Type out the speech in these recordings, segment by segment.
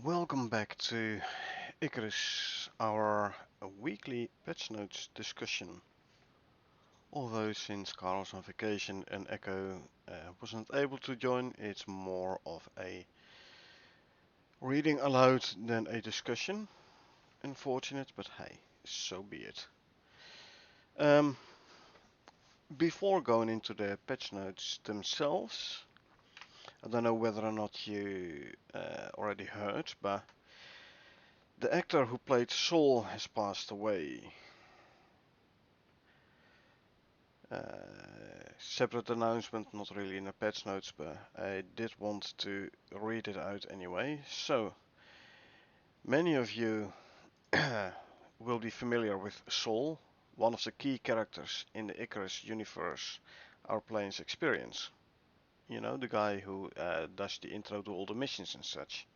Welcome back to Icarus, our weekly patch notes discussion. Although since Carl's on vacation and Echo wasn't able to join, it's more of a reading aloud than a discussion. Unfortunate, but hey, so be it. Um, Before going into the patch notes themselves, I don't know whether or not you already heard, but the actor who played Saul has passed away. Separate announcement, not really in the patch notes, but I did want to read it out anyway. So, many of you will be familiar with Sol, one of the key characters in the Icarus universe our players experience. You know, the guy who does the intro to all the missions and such.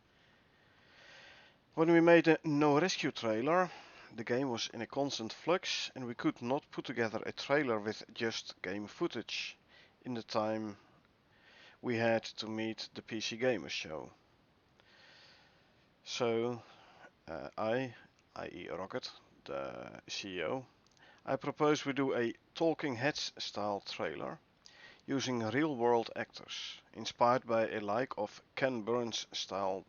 When we made a No Rescue trailer, the game was in a constant flux and we could not put together a trailer with just game footage in the time we had to meet the PC Gamer Show. So I, i.e. Rocket, the CEO, I propose we do a talking heads style trailer using real world actors, inspired by a like of Ken Burns style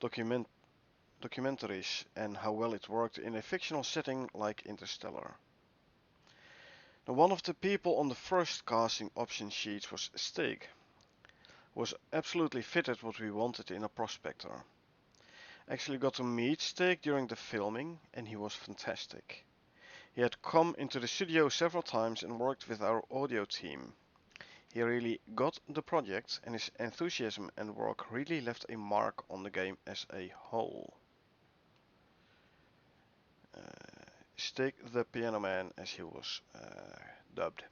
documentaries and how well it worked in a fictional setting like Interstellar. Now, one of the people on the first casting option sheets was Stig, who was absolutely fitted what we wanted in a prospector. Actually got to meet Stig during the filming and he was fantastic. He had come into the studio several times and worked with our audio team. He really got the project and his enthusiasm and work really left a mark on the game as a whole. Stig the Piano Man, as he was dubbed.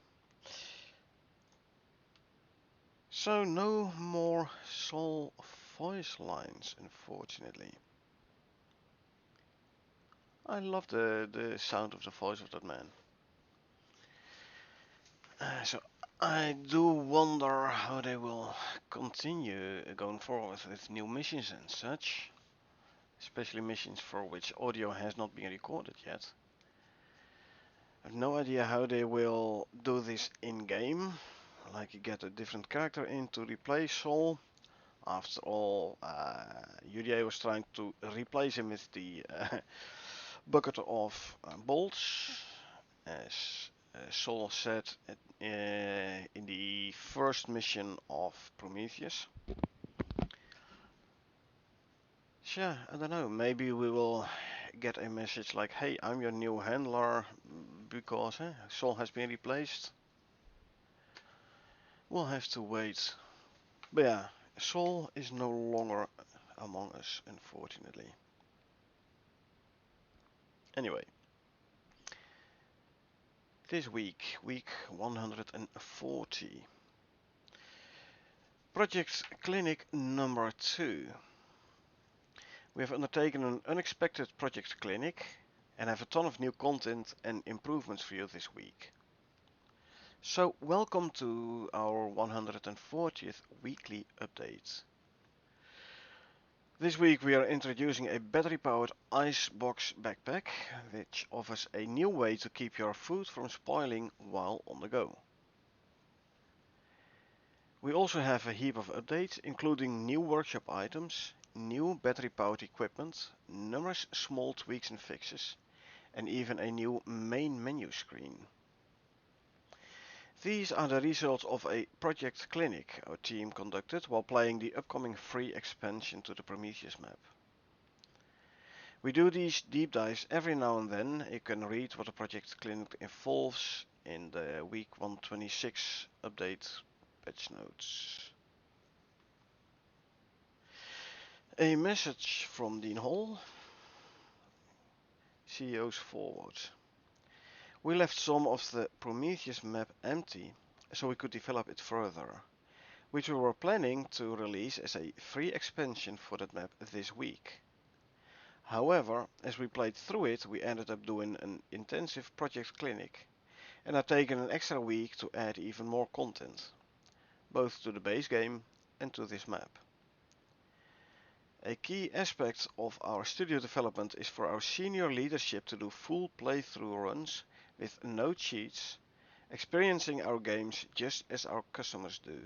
So no more Soul voice lines, unfortunately. I love the sound of the voice of that man. So I do wonder how they will continue going forward with new missions and such. Especially missions for which audio has not been recorded yet. I have no idea how they will do this in-game. Like you get a different character in to replace Sol. After all, UDA was trying to replace him with the bucket of bolts, as Sol said in the first mission of Prometheus. So yeah, I don't know, maybe we will get a message like, hey, I'm your new handler because Sol has been replaced. We'll have to wait. But yeah, Sol is no longer among us, unfortunately. Anyway, this week, week 140. Project Clinic number 2. We have undertaken an unexpected Project Clinic and have a ton of new content and improvements for you this week. So welcome to our 140th weekly update. This week we are introducing a battery-powered icebox backpack, which offers a new way to keep your food from spoiling while on the go. We also have a heap of updates, including new workshop items, new battery-powered equipment, numerous small tweaks and fixes, and even a new main menu screen. These are the results of a project clinic our team conducted while playing the upcoming free expansion to the Prometheus map. We do these deep dives every now and then. You can read what the project clinic involves in the week 126 update patch notes. A message from Dean Hall. CEO's forward. We left some of the Prometheus map empty so we could develop it further, which we were planning to release as a free expansion for that map this week. However, as we played through it, we ended up doing an intensive project clinic and have taken an extra week to add even more content, both to the base game and to this map. A key aspect of our studio development is for our senior leadership to do full playthrough runs with no cheats, experiencing our games just as our customers do.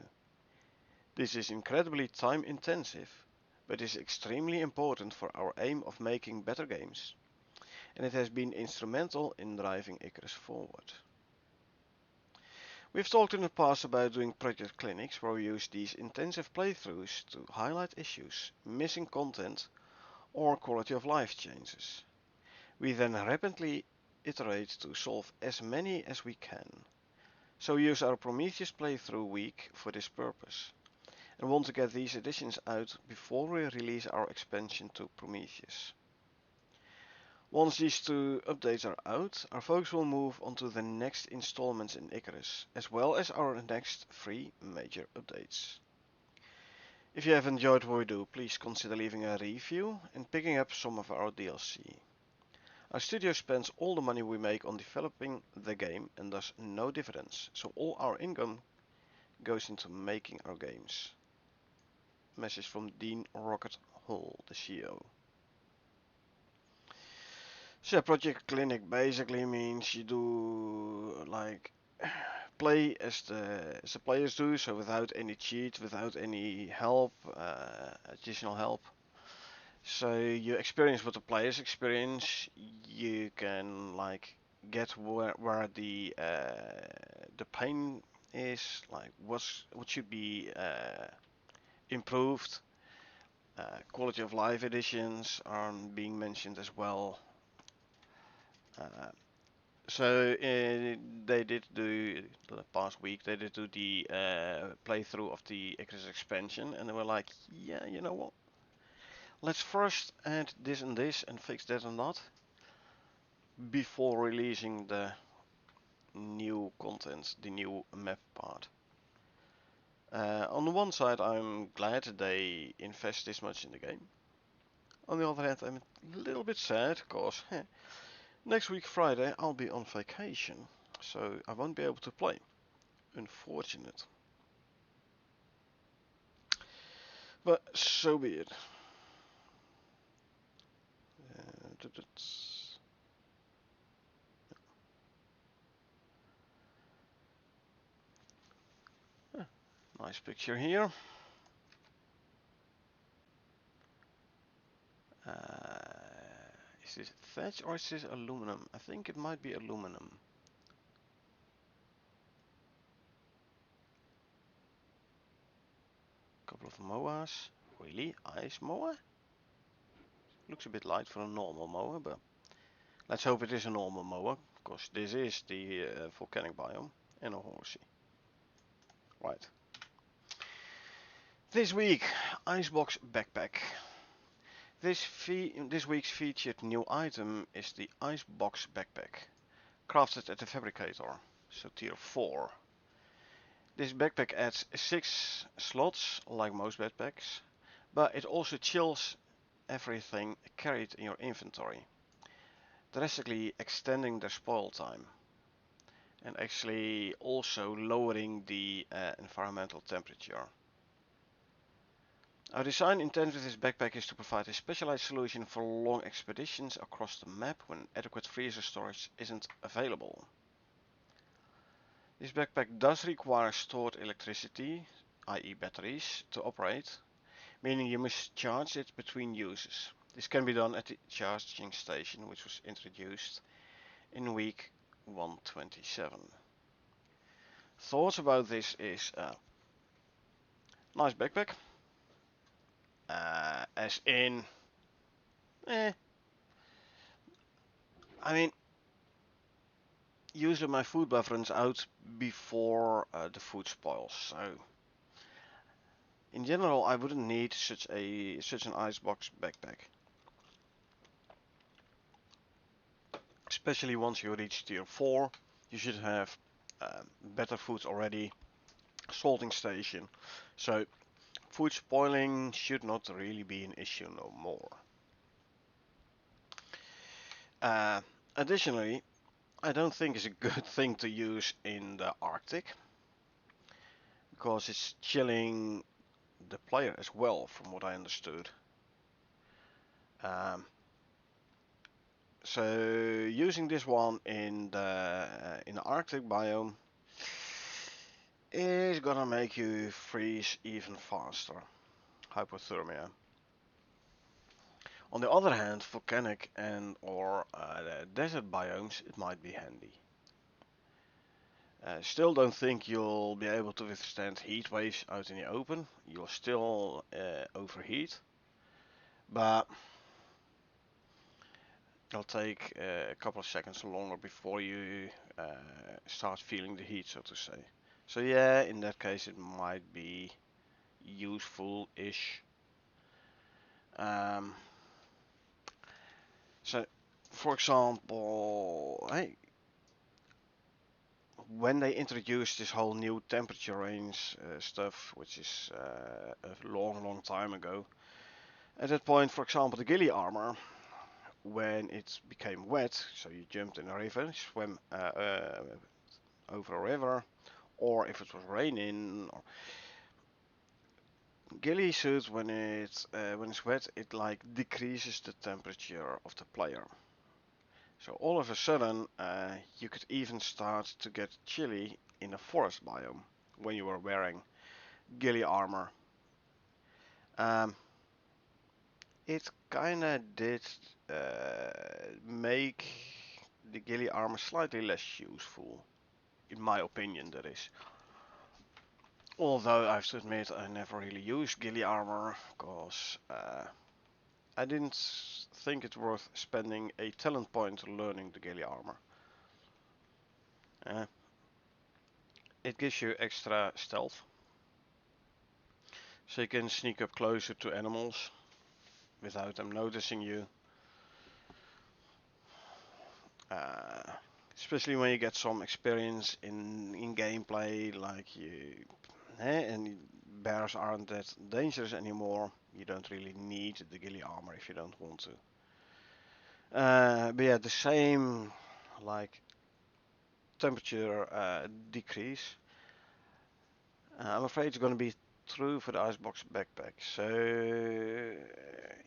This is incredibly time intensive, but is extremely important for our aim of making better games, and it has been instrumental in driving Icarus forward. We've talked in the past about doing project clinics where we use these intensive playthroughs to highlight issues, missing content, or quality of life changes. We then rapidly iterate to solve as many as we can. So we use our Prometheus playthrough week for this purpose, and want to get these additions out before we release our expansion to Prometheus. Once these two updates are out, our focus will move on to the next installments in Icarus, as well as our next 3 major updates. If you have enjoyed what we do, please consider leaving a review and picking up some of our DLC. Our studio spends all the money we make on developing the game and does no dividends, so all our income goes into making our games. Message from Dean Rocket Hall, the CEO. So Project Clinic basically means you do like play as the players do, so without any cheat, without any help, additional help. So you experience what the players experience. You can like get where the pain is, like what should be improved. Quality of life additions are being mentioned as well. So they did do the past week. They did do the playthrough of the Icarus expansion, and they were like, "Yeah, you know what? Let's first add this and fix that and that before releasing the new content, the new map part." On the one side, I'm glad they invest this much in the game. On the other hand, I'm a little bit sad because next week Friday I'll be on vacation, so I won't be able to play. Unfortunate. But so be it. Nice picture here. Is this thatch or is this aluminum? I think it might be aluminum. Couple of moas. Really? Ice mower? Looks a bit light for a normal mower, but let's hope it is a normal mower, because this is the volcanic biome and a horsey. Right. This week, Icebox Backpack. This week's featured new item is the Icebox Backpack, crafted at the Fabricator, so tier 4. This backpack adds 6 slots, like most backpacks, but it also chills everything carried in your inventory, drastically extending the spoil time, and actually also lowering the environmental temperature. Our design intent with this backpack is to provide a specialized solution for long expeditions across the map when adequate freezer storage isn't available. This backpack does require stored electricity, i.e. batteries, to operate, meaning you must charge it between uses. This can be done at the charging station, which was introduced in week 127. Thoughts about this is nice backpack, as in, I mean, usually my food buff runs out before the food spoils, so in general I wouldn't need such an icebox backpack. Especially once you reach tier 4, you should have better foods already, salting station, so food spoiling should not really be an issue no more. Additionally, I don't think it's a good thing to use in the Arctic, because it's chilling the player as well, from what I understood. Um, so using this one in the Arctic biome is gonna make you freeze even faster. Hypothermia. On the other hand, volcanic and or desert biomes, it might be handy. Still don't think you'll be able to withstand heat waves out in the open. You'll still overheat, but it'll take a couple of seconds longer before you start feeling the heat, so to say. So yeah, in that case it might be useful-ish. Um, so, for example, hey, when they introduced this whole new temperature range stuff, which is a long, long time ago, at that point, for example, the ghillie armor, when it became wet, so you jumped in a river, swam over a river, or if it was raining, or ghillie suit when it's wet, it like decreases the temperature of the player. So all of a sudden, you could even start to get chilly in a forest biome when you were wearing ghillie armor. Um, it kinda did make the ghillie armor slightly less useful, in my opinion, that is. Although I have to admit, I never really used ghillie armor, because I didn't think it worth spending a talent point learning the ghillie armor. Uh, it gives you extra stealth, so you can sneak up closer to animals without them noticing you. Uh, Especially when you get some experience in gameplay, like and bears aren't that dangerous anymore. You don't really need the ghillie armor if you don't want to. But yeah, the same like temperature decrease. I'm afraid it's going to be true for the icebox backpack. So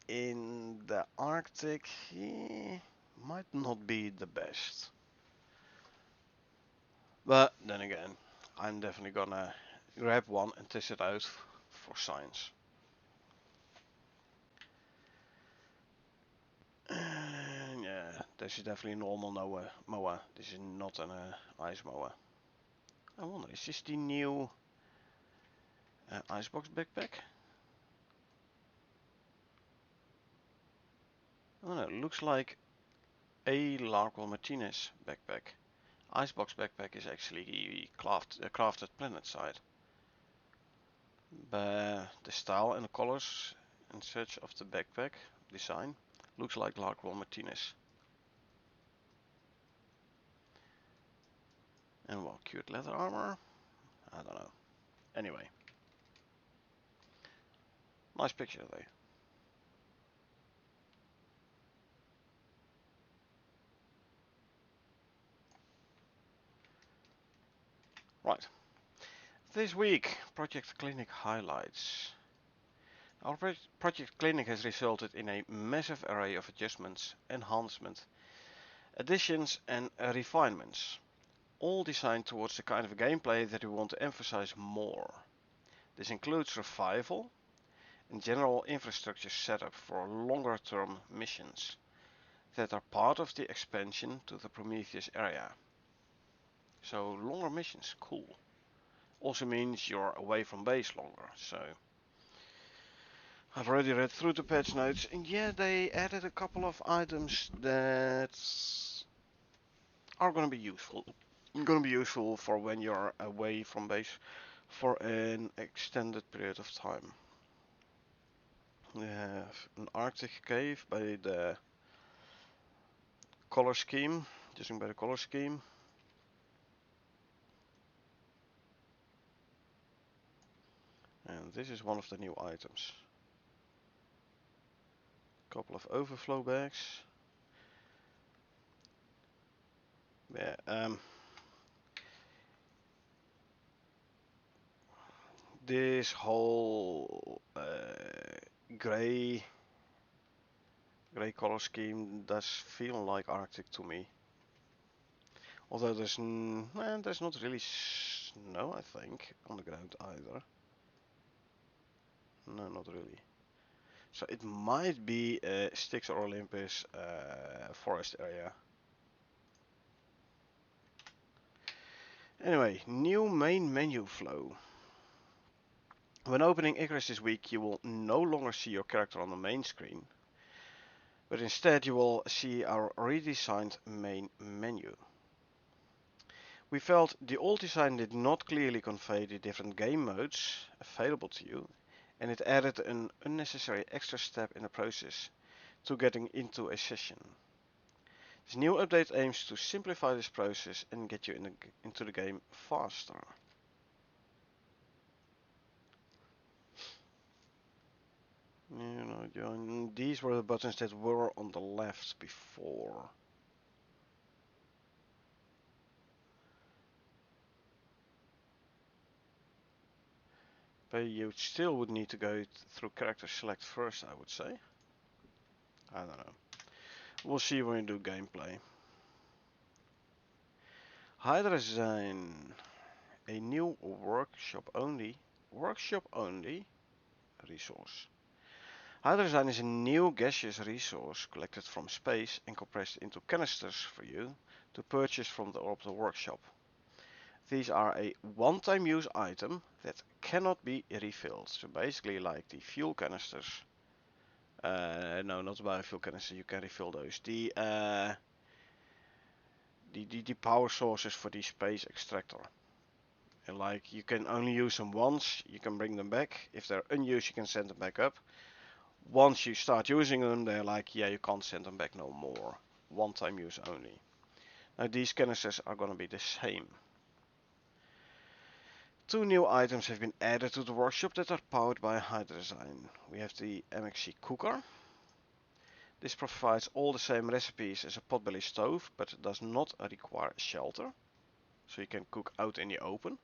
in the Arctic, might not be the best. But then again, I'm definitely gonna grab one and test it out for science. Yeah, this is definitely a normal mower. This is not an ice mower. I wonder, is this the new icebox backpack? I don't know, it looks like a Larkwell Martinez backpack. Icebox backpack is actually crafted planet side. But the style and the colors and such of the backpack design looks like Larkwell Martinez. And well, cute leather armor? I don't know. Anyway, nice picture though. Right. This week, Project Clinic highlights. Our Project Clinic has resulted in a massive array of adjustments, enhancements, additions and refinements, all designed towards the kind of gameplay that we want to emphasize more. This includes revival and general infrastructure setup for longer term missions that are part of the expansion to the Prometheus area. So longer missions, cool. Also means you're away from base longer, so I've already read through the patch notes, and yeah, they added a couple of items that are gonna be useful. Gonna be useful for when you're away from base for an extended period of time. We have an Arctic cave by the color scheme, judging by the color scheme. And this is one of the new items. Couple of overflow bags. Yeah, this whole gray Grey color scheme does feel like Arctic to me. Although there's not really snow, I think, on the ground either. No, not really. So it might be Styx or Olympus forest area. Anyway, new main menu flow. When opening Icarus this week, you will no longer see your character on the main screen, but instead you will see our redesigned main menu. We felt the old design did not clearly convey the different game modes available to you, and it added an unnecessary extra step in the process to getting into a session. This new update aims to simplify this process and get you into the game faster. These were the buttons that were on the left before. But you still would need to go through character select first, I would say. I don't know. We'll see when we do gameplay. Hydra Design, a new workshop only resource. Hydra Design is a new gaseous resource collected from space and compressed into canisters for you to purchase from the orbital workshop. These are a one-time use item that cannot be refilled. So basically like the fuel canisters. No, not the biofuel canister, you can refill those. The power sources for the space extractor. And like you can only use them once, you can bring them back. If they're unused, you can send them back up. Once you start using them, they're like, yeah, you can't send them back no more. One time use only. Now these canisters are gonna be the same. Two new items have been added to the workshop that are powered by Hydra Design. We have the MXC cooker. This provides all the same recipes as a potbelly stove, but does not require shelter. So you can cook out in the open.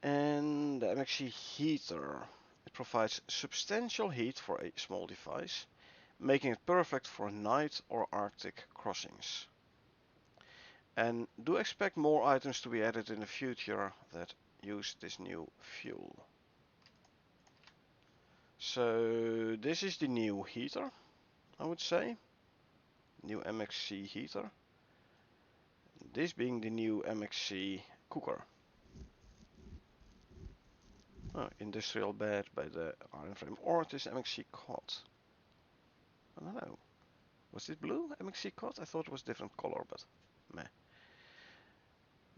And the MXC heater. It provides substantial heat for a small device, making it perfect for night or Arctic crossings. And do expect more items to be added in the future that use this new fuel. So this is the new heater, I would say. New MXC heater. This being the new MXC cooker. Oh, industrial bed by the iron frame. Or it is MXC cot. I don't know. Was it blue MXC cot? I thought it was different color, but meh.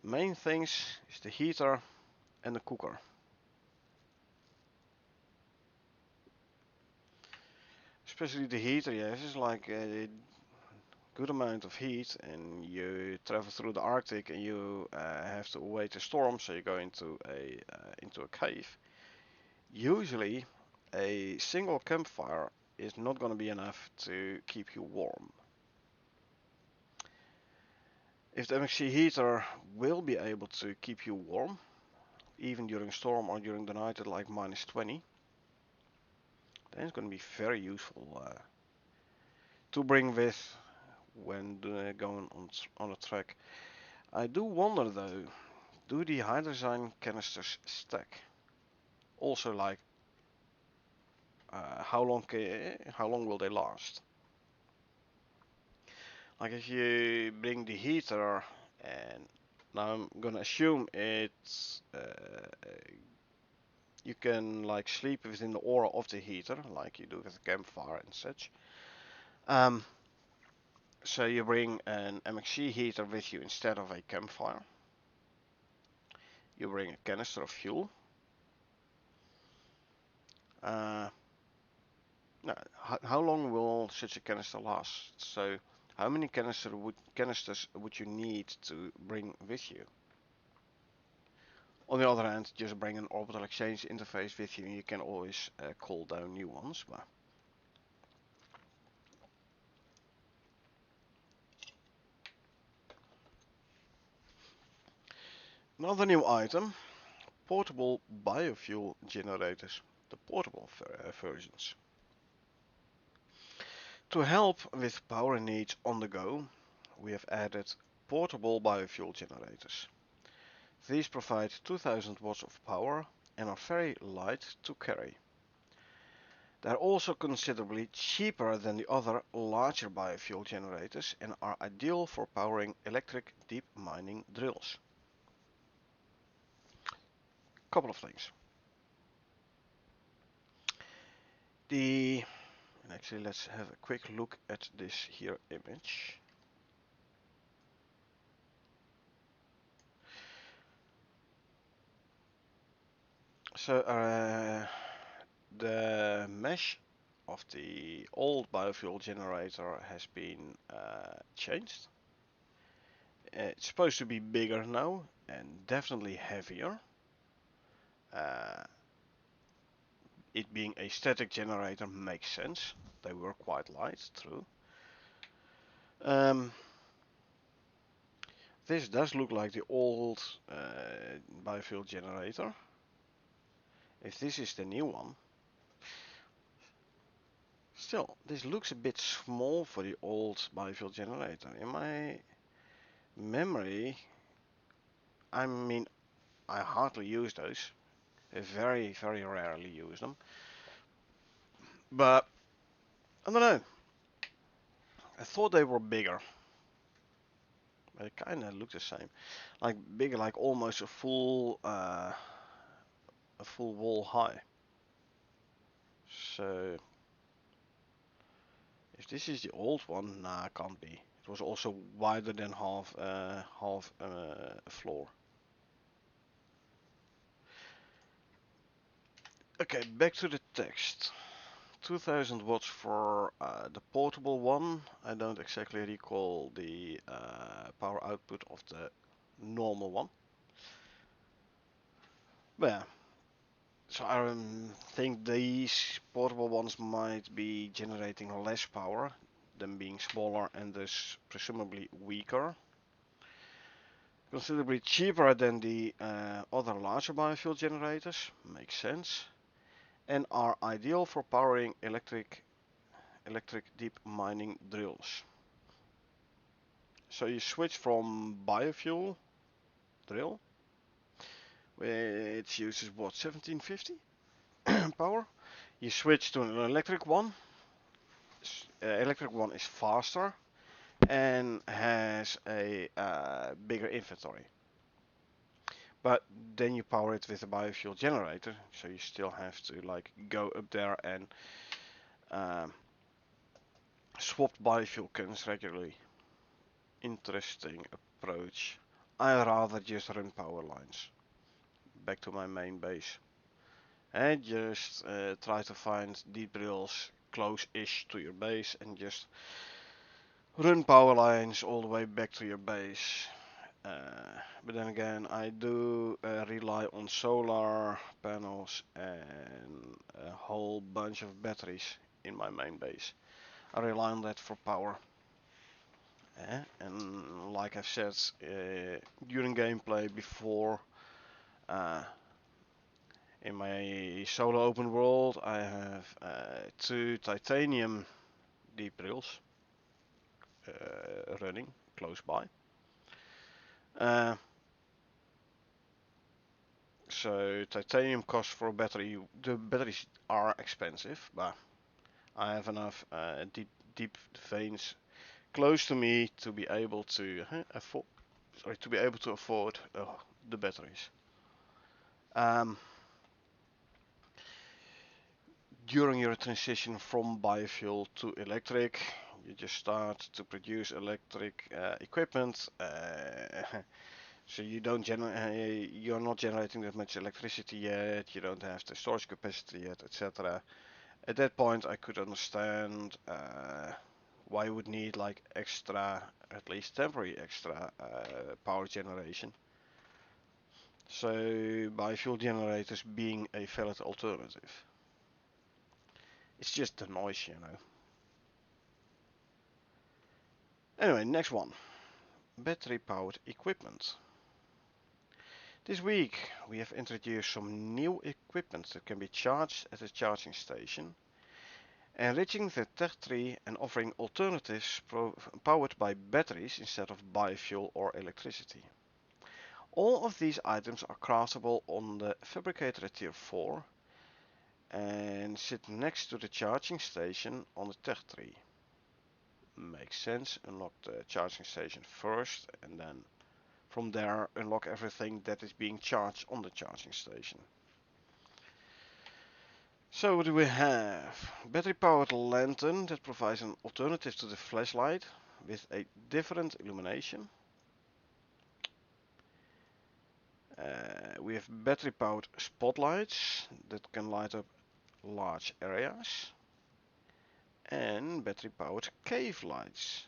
Main things is the heater and the cooker. Especially the heater, yeah, this is like a good amount of heat, and you travel through the Arctic and you have to await a storm, so you go into a cave. Usually, a single campfire is not going to be enough to keep you warm. If the MXC heater will be able to keep you warm, even during storm or during the night at like -20, then it's going to be very useful to bring with when going on a trek. I do wonder though, do the Hydra Design canisters stack? Also, like, how long will they last? Like if you bring the heater, and now I'm gonna assume it's you can like sleep within the aura of the heater, like you do with a campfire and such. So you bring an MXC heater with you instead of a campfire. You bring a canister of fuel. Now, how long will such a canister last? So, how many canisters would you need to bring with you? On the other hand, just bring an orbital exchange interface with you, and you can always call down new ones. But another new item: portable biofuel generators, the portable versions. To help with power needs on the go, we have added portable biofuel generators. These provide 2000 watts of power and are very light to carry. They are also considerably cheaper than the other larger biofuel generators and are ideal for powering electric deep mining drills. Couple of things. And actually let's have a quick look at this here image. So the mesh of the old biofuel generator has been changed. It's supposed to be bigger now and definitely heavier. It being a static generator makes sense. They were quite light, true. This does look like the old biofuel generator. If this is the new one, still, this looks a bit small for the old biofuel generator. In my memory, I mean, I hardly use those. I very, very rarely use them. But, I don't know. I thought they were bigger. They kind of look the same. Like bigger, like almost a full wall high. So, if this is the old one, nah, it can't be. It was also wider than half a floor. Okay, back to the text. 2000 watts for the portable one. I don't exactly recall the power output of the normal one. But yeah, so I think these portable ones might be generating less power, them being smaller and thus presumably weaker. Considerably cheaper than the other larger biofuel generators, makes sense, and are ideal for powering electric deep mining drills. So you switch from biofuel drill, which uses what, 1750 power. You switch to an electric one. Electric one is faster and has a bigger inventory. But then you power it with a biofuel generator, so you still have to like go up there and swap biofuel cans regularly. Interesting approach. I rather just run power lines back to my main base and just try to find deep drills close-ish to your base and just run power lines all the way back to your base. But then again, I do rely on solar panels and a whole bunch of batteries in my main base. I rely on that for power. And like I've said during gameplay before, in my solo open world, I have 2 titanium deep drills running close by. So titanium costs for a battery. The batteries are expensive, but I have enough deep veins close to me to be able to afford. Sorry, to be able to afford the batteries. During your transition from biofuel to electric, you just start to produce electric equipment. So you don't you're not generating that much electricity yet. You don't have the storage capacity yet, etc. At that point, I could understand why you would need like extra, at least temporary extra power generation. So biofuel generators being a valid alternative. It's just the noise, you know. Anyway, next one. Battery powered equipment. This week we have introduced some new equipment that can be charged at a charging station enriching the tech tree and offering alternatives powered by batteries instead of biofuel or electricity. All of these items are craftable on the fabricator at tier 4 and sit next to the charging station on the tech tree. Makes sense, unlock the charging station first and then from there unlock everything that is being charged on the charging station. So what do we have? Battery powered lantern that provides an alternative to the flashlight with a different illumination. We have battery powered spotlights that can light up large areas. And battery powered cave lights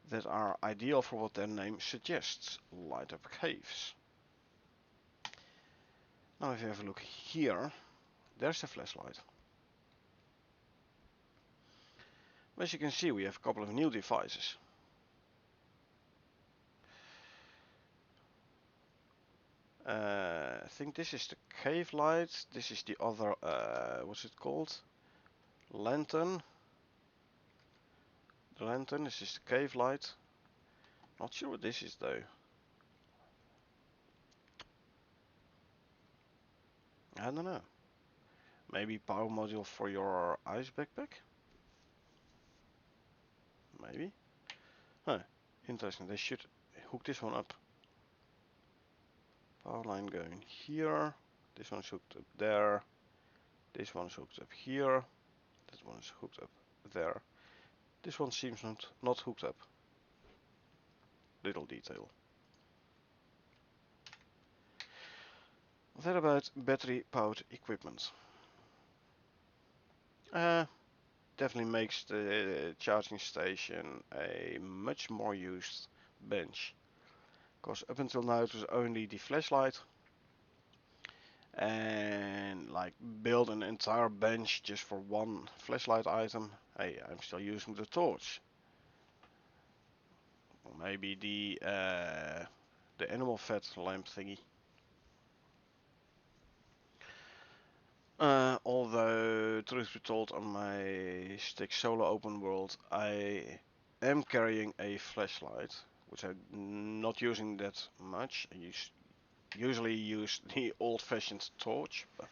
that are ideal for what their name suggests, light up caves. Now if you have a look here, there's the flashlight. As you can see, we have a couple of new devices. I think this is the cave light, this is the other, what's it called? Lantern. The lantern, this is the cave light. Not sure what this is though. I don't know. Maybe power module for your ice backpack? Maybe. Huh, interesting, they should hook this one up. Power line going here. This one's hooked up there. This one's hooked up here. That one is hooked up there. This one seems not hooked up. Little detail. That about battery powered equipment. Definitely makes the charging station a much more used bench. Because up until now it was only the flashlight. And like build an entire bench just for one flashlight item. Hey, I'm still using the torch. Or maybe the animal fat lamp thingy. Although, truth be told, on my Stick Solo open world, I am carrying a flashlight, which I'm not using that much. I usually use the old-fashioned torch. But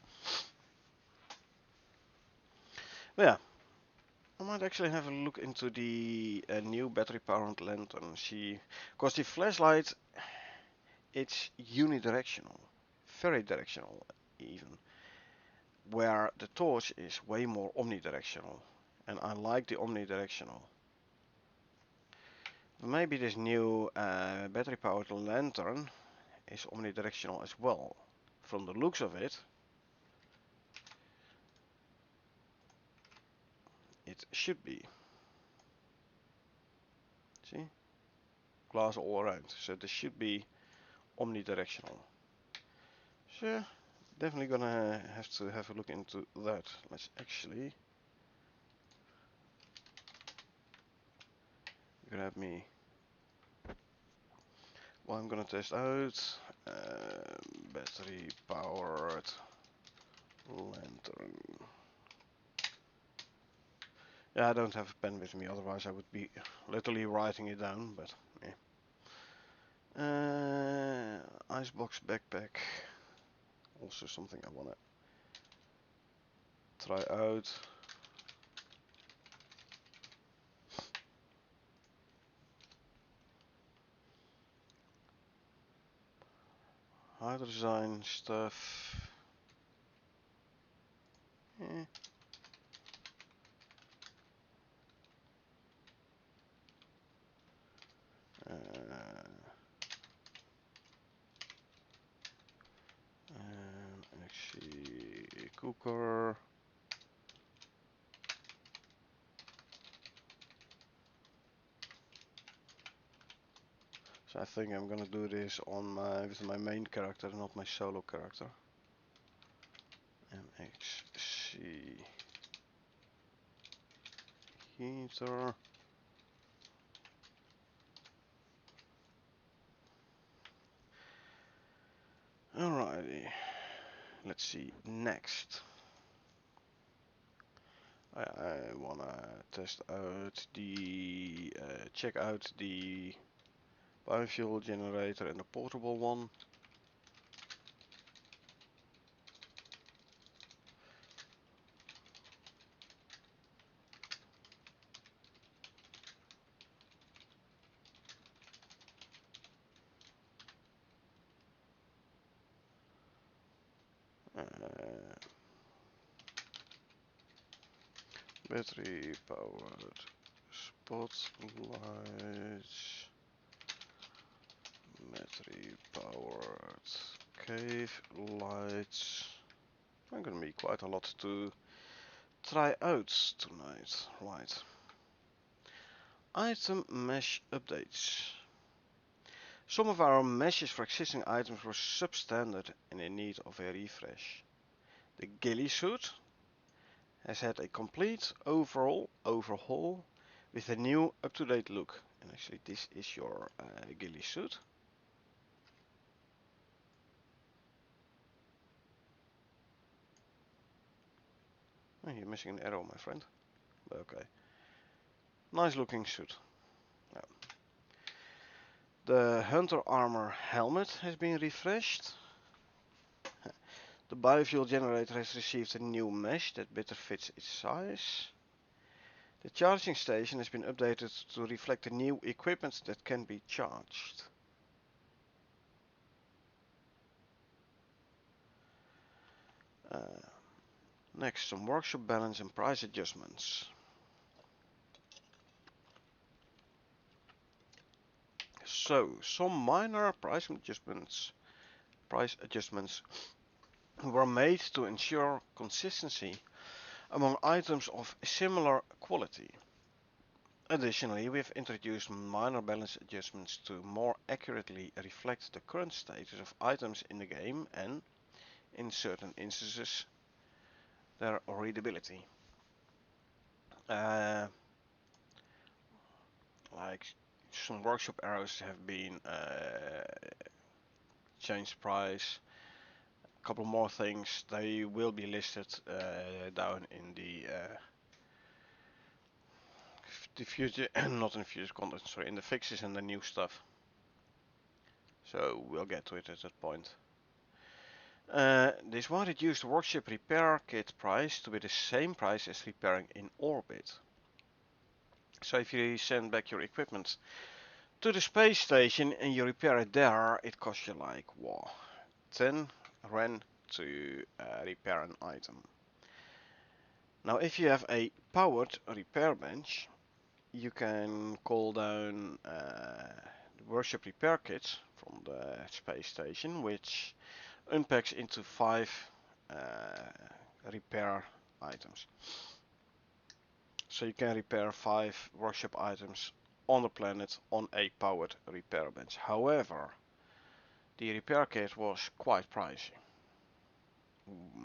yeah, I might actually have a look into the new battery-powered lantern. See, because the flashlight, it's unidirectional, very directional even. Where the torch is way more omnidirectional, and I like the omnidirectional. Maybe this new battery powered lantern is omnidirectional as well. From the looks of it, it should be. See? Glass all around, so this should be omnidirectional. So, definitely gonna have to have a look into that. Let's actually grab me. Well, I'm gonna test out battery powered lantern. Yeah, I don't have a pen with me, otherwise I would be literally writing it down, but yeah. Icebox backpack. Also something I wanna try out. Hard design stuff. Eh. And actually cooker. So I think I'm gonna do this on with my main character, not my solo character. MXC heater. Alrighty. Let's see next. I wanna test out the check out the biofuel generator and the portable one. Battery powered spotlights, battery powered cave lights. I'm gonna be quite a lot to try out tonight. Right. Item mesh updates. Some of our meshes for existing items were substandard and in need of a refresh. The ghillie suit has had a complete overall overhaul with a new up-to-date look. And actually this is your ghillie suit. Oh, you're missing an arrow, my friend. But okay. Nice looking suit. Yeah. The hunter armor helmet has been refreshed. The biofuel generator has received a new mesh that better fits its size. The charging station has been updated to reflect the new equipment that can be charged. Next, some workshop balance and price adjustments. So, some minor price adjustments were made to ensure consistency among items of similar quality. Additionally, we've introduced minor balance adjustments to more accurately reflect the current status of items in the game and, in certain instances, their readability. Like some workshop arrows have been changed price. A couple more things, they will be listed down in the future, not in the future content, sorry, in the fixes and the new stuff. So we'll get to it at that point. This one reduced workshop repair kit price to be the same price as repairing in orbit. So if you send back your equipment to the space station and you repair it there, it costs you like, wow, 10 Ren to repair an item. Now if you have a powered repair bench, you can call down the workshop repair kits from the space station, which unpacks into 5 repair items. So you can repair 5 workshop items on the planet on a powered repair bench. However, the repair kit was quite pricey.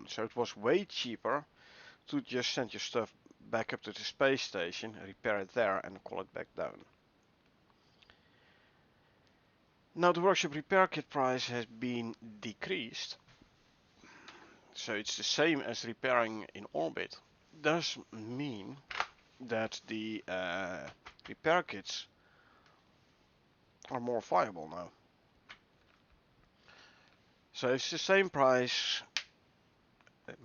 So it was way cheaper to just send your stuff back up to the space station, repair it there and call it back down. Now the workshop repair kit price has been decreased, so it's the same as repairing in orbit. Does mean that the repair kits are more viable now. So it's the same price,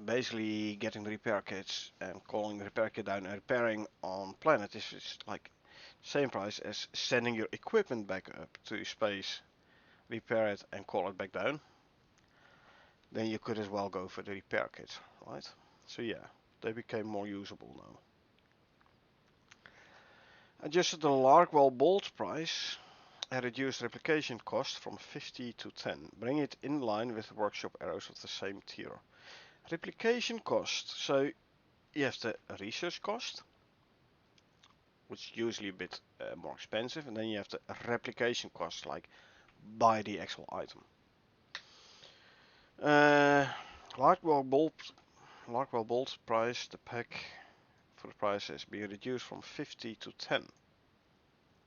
basically getting the repair kits and calling the repair kit down and repairing on planet is like same price as sending your equipment back up to space, repair it and call it back down. Then you could as well go for the repair kits, right? So yeah, they became more usable now. Adjusted the Larkwell bolt price and reduced replication cost from 50 to 10, bring it in line with workshop arrows of the same tier. Replication cost, so you have the research cost, which is usually a bit more expensive, and then you have the replication cost, like buy the actual item. Larkwell bolt price, the pack for the price has been reduced from 50 to 10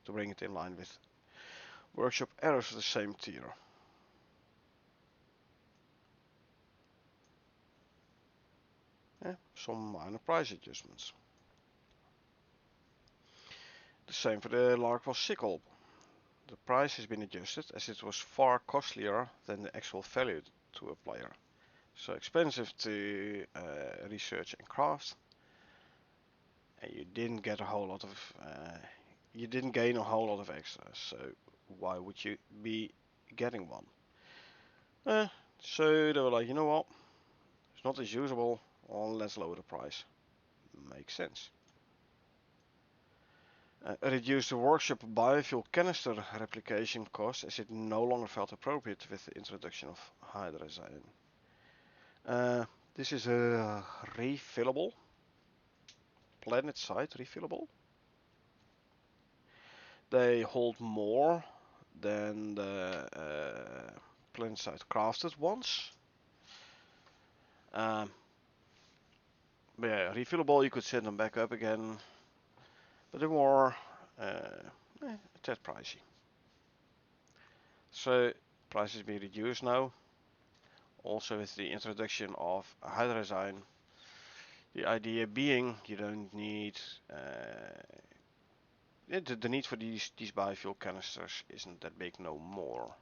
to bring it in line with workshop arrows of the same tier. Yeah, some minor price adjustments. The same for the Larkwell sickle. The price has been adjusted as it was far costlier than the actual value to a player. So expensive to research and craft, and you didn't get a whole lot of, you didn't gain a whole lot of extras. So why would you be getting one? So they were like, you know what? It's not as usable. Well, let's lower the price. Makes sense. Reduce the workshop biofuel canister replication cost as it no longer felt appropriate with the introduction of hydrazine. This is a refillable, planet side refillable. They hold more than the planet side crafted ones. But yeah, refillable, you could set them back up again, but they're more a tad pricey. So prices be reduced now. Also with the introduction of hydrazine, the idea being you don't need the need for these biofuel canisters isn't that big no more.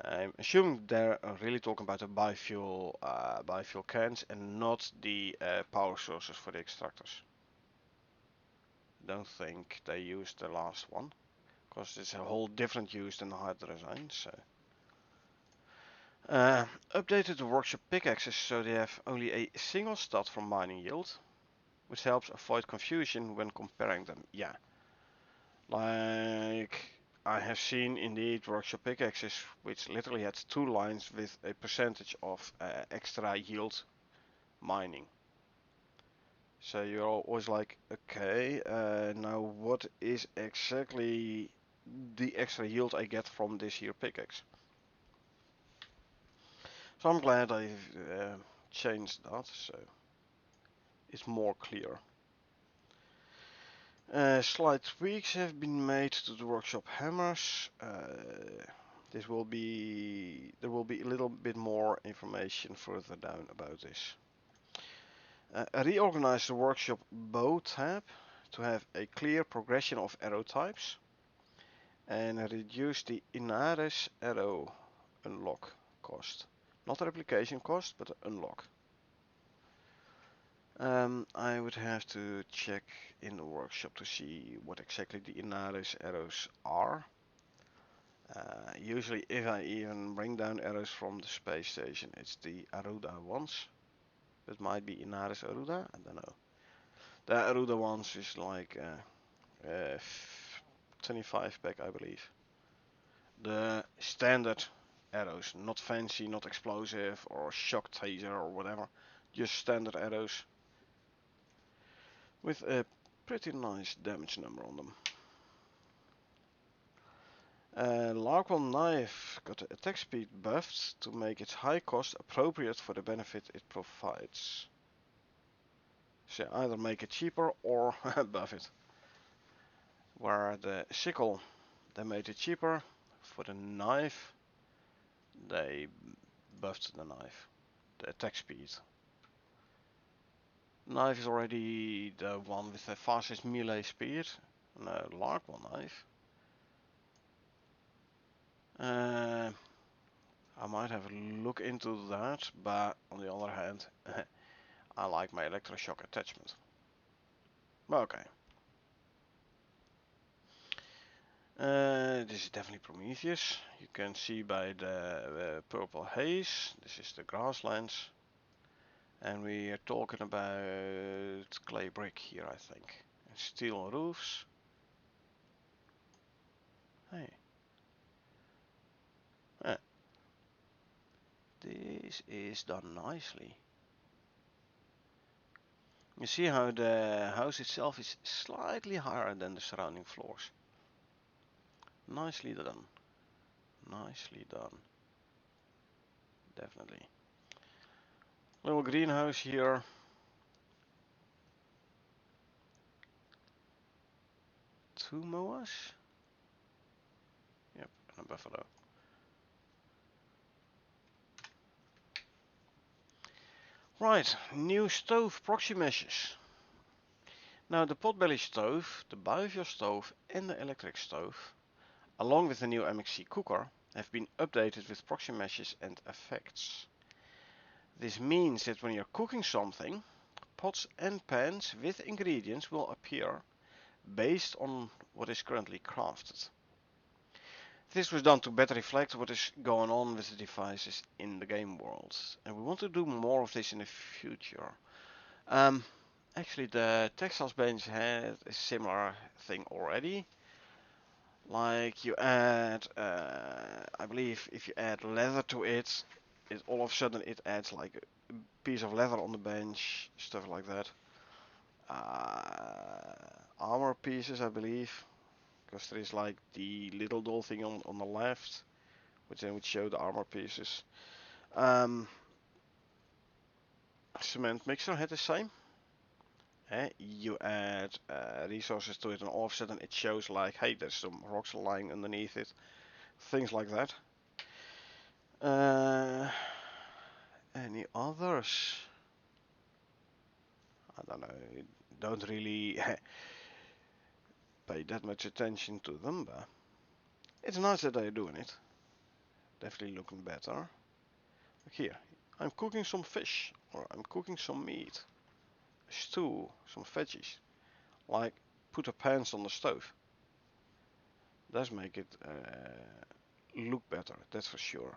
I'm assuming they're really talking about the biofuel cans and not the power sources for the extractors. Don't think they used the last one, because it's a whole different use than the hydrazine. So updated the workshop pickaxes so they have only a single stat from mining yield, which helps avoid confusion when comparing them. Yeah, like I have seen indeed workshop pickaxes which literally had two lines with a percentage of extra yield mining. So you're always like, okay, now what is exactly the extra yield I get from this here pickaxe? So I'm glad I've changed that, so it's more clear. Slight tweaks have been made to the workshop hammers. There will be a little bit more information further down about this. Reorganize the workshop bow tab to have a clear progression of arrow types, and reduce the Icarus arrow unlock cost. Not the replication cost, but the unlock. I would have to check in the workshop to see what exactly the Icarus arrows are. Usually if I even bring down arrows from the space station, it's the Aruda ones. It might be Icarus Aruda, I don't know. The Aruda ones is like 25 pack, I believe. The standard arrows, not fancy, not explosive or shock taser or whatever, just standard arrows with a pretty nice damage number on them. Larkwell knife got the attack speed buffed to make its high cost appropriate for the benefit it provides. So either make it cheaper or buff it. Where the sickle, they made it cheaper. For the knife, they buffed the knife, the attack speed. Knife is already the one with the fastest melee speed. No, Larkwell knife. I might have a look into that, but on the other hand, I like my electroshock attachment. Okay. This is definitely Prometheus. You can see by the purple haze. This is the grasslands. And we are talking about clay brick here, I think. And steel roofs. Hey. This is done nicely. You see how the house itself is slightly higher than the surrounding floors. Nicely done. Nicely done. Definitely. Little greenhouse here. Two moas? Yep, and a buffalo. Right, new stove proxy meshes. Now the potbelly stove, the biofuel stove and the electric stove, along with the new MXC cooker, have been updated with proxy meshes and effects. This means that when you're cooking something, pots and pans with ingredients will appear based on what is currently crafted. This was done to better reflect what is going on with the devices in the game world, and we want to do more of this in the future. Actually, the textiles bench had a similar thing already. Like you add, I believe if you add leather to it, all of a sudden it adds like a piece of leather on the bench, stuff like that. Armor pieces, I believe, because there is like the little doll thing on the left, which then would show the armor pieces. Cement mixer had the same. You add resources to it and all of a sudden it shows like, hey, there's some rocks lying underneath it. Things like that. Any others? I don't know. Don't really pay that much attention to them, but it's nice that they're doing it. Definitely looking better. Like here, I'm cooking some fish, or I'm cooking some meat, a stew, some veggies. Like, put the pans on the stove. Does make it look better, that's for sure.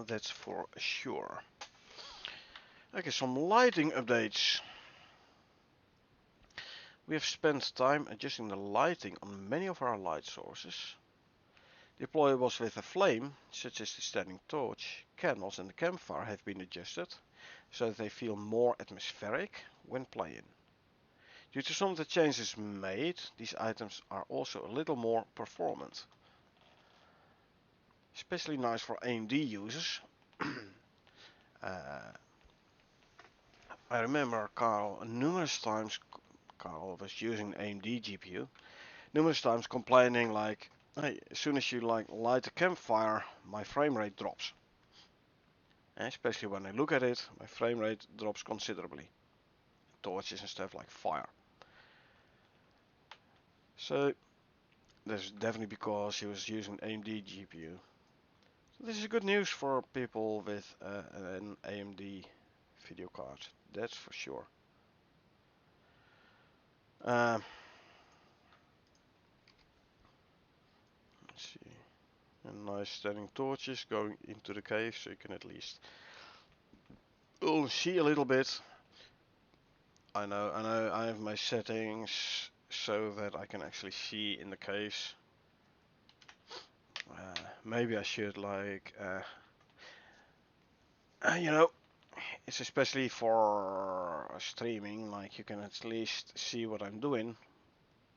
That's for sure. Okay, some lighting updates. We have spent time adjusting the lighting on many of our light sources. Deployables with a flame, such as the standing torch, candles and the campfire have been adjusted, so that they feel more atmospheric when playing. Due to some of the changes made, these items are also a little more performant. Especially nice for AMD users. I remember Carl numerous times, Carl was using AMD GPU, numerous times complaining like, hey, as soon as you like light a campfire, my frame rate drops. Especially when I look at it, my frame rate drops considerably. Torches and stuff like fire. So that's definitely because he was using AMD GPU. So this is good news for people with an AMD video card. That's for sure. Let's see. And nice standing torches going into the cave, so you can at least see a little bit. I know, I have my settings so that I can actually see in the caves. Maybe I should like, you know, it's especially for streaming, like you can at least see what I'm doing.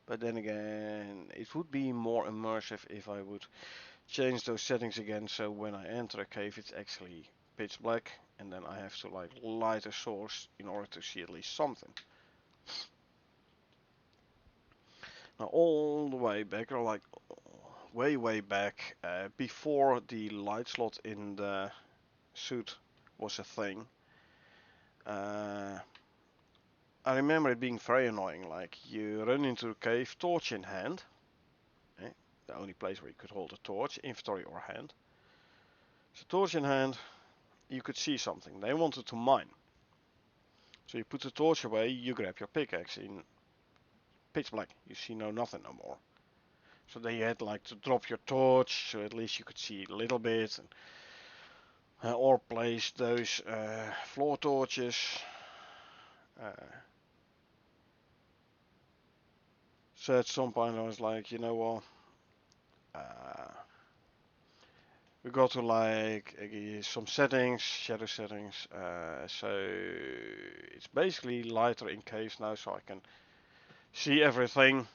But then again, it would be more immersive if I would change those settings again, so when I enter a cave it's actually pitch black, and then I have to like light a source in order to see at least something. Now all the way back, or like way back, before the light slot in the suit was a thing, I remember it being very annoying. Like you run into a cave, torch in hand, the only place where you could hold a torch, inventory or hand. So torch in hand, you could see something. They wanted to mine. So you put the torch away, you grab your pickaxe in pitch black. You see nothing no more. So then you had like to drop your torch, so at least you could see a little bit, and, or place those floor torches. So at some point I was like, you know what? We go to like some settings, shadow settings. So it's basically lighter in caves now, so I can see everything,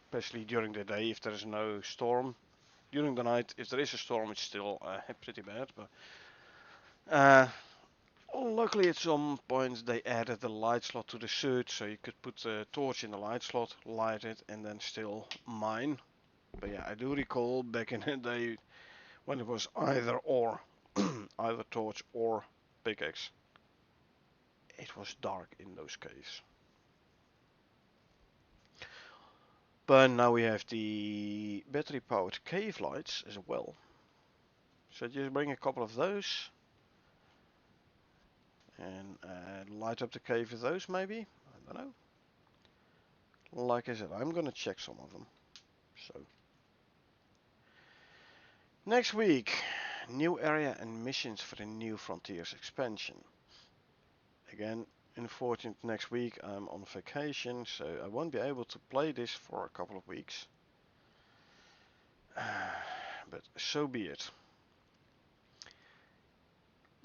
especially during the day if there is no storm. During the night, if there is a storm, it's still pretty bad. But luckily, at some points they added the light slot to the suit, so you could put the torch in the light slot, light it, and then still mine. But yeah, I do recall back in the day when it was either or, either torch or pickaxe. It was dark in those caves. But now we have the battery powered cave lights as well. So just bring a couple of those and light up the cave with those maybe. I don't know. Like I said, I'm gonna check some of them. So next week, new area and missions for the New Frontiers expansion. Again, unfortunately next week I'm on vacation, so I won't be able to play this for a couple of weeks. But so be it.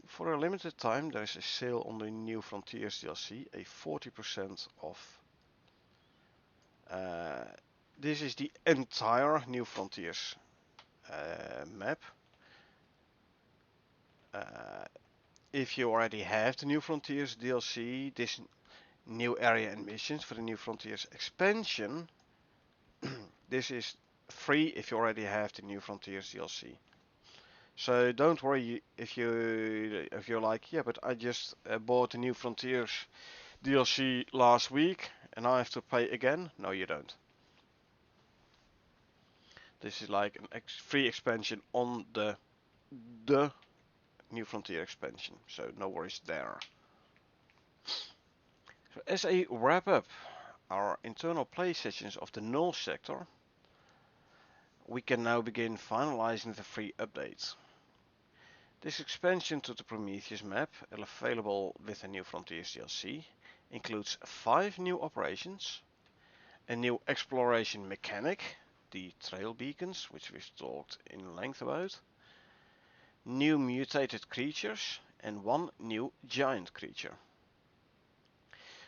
For a limited time there is a sale on the New Frontiers DLC, a 40% off. This is the entire New Frontiers map. If you already have the New Frontiers DLC, this new area and missions for the New Frontiers expansion, this is free if you already have the New Frontiers DLC. So don't worry if you're like, yeah, but I just bought the New Frontiers DLC last week and I have to pay again. No, you don't. This is like an free expansion on the New Frontier expansion, so no worries there. So as a wrap up, our internal play sessions of the null sector, we can now begin finalizing the free updates. This expansion to the Prometheus map, available with the New Frontiers DLC, includes 5 new operations, a new exploration mechanic, the trail beacons, which we've talked in length about, new mutated creatures, and 1 new giant creature.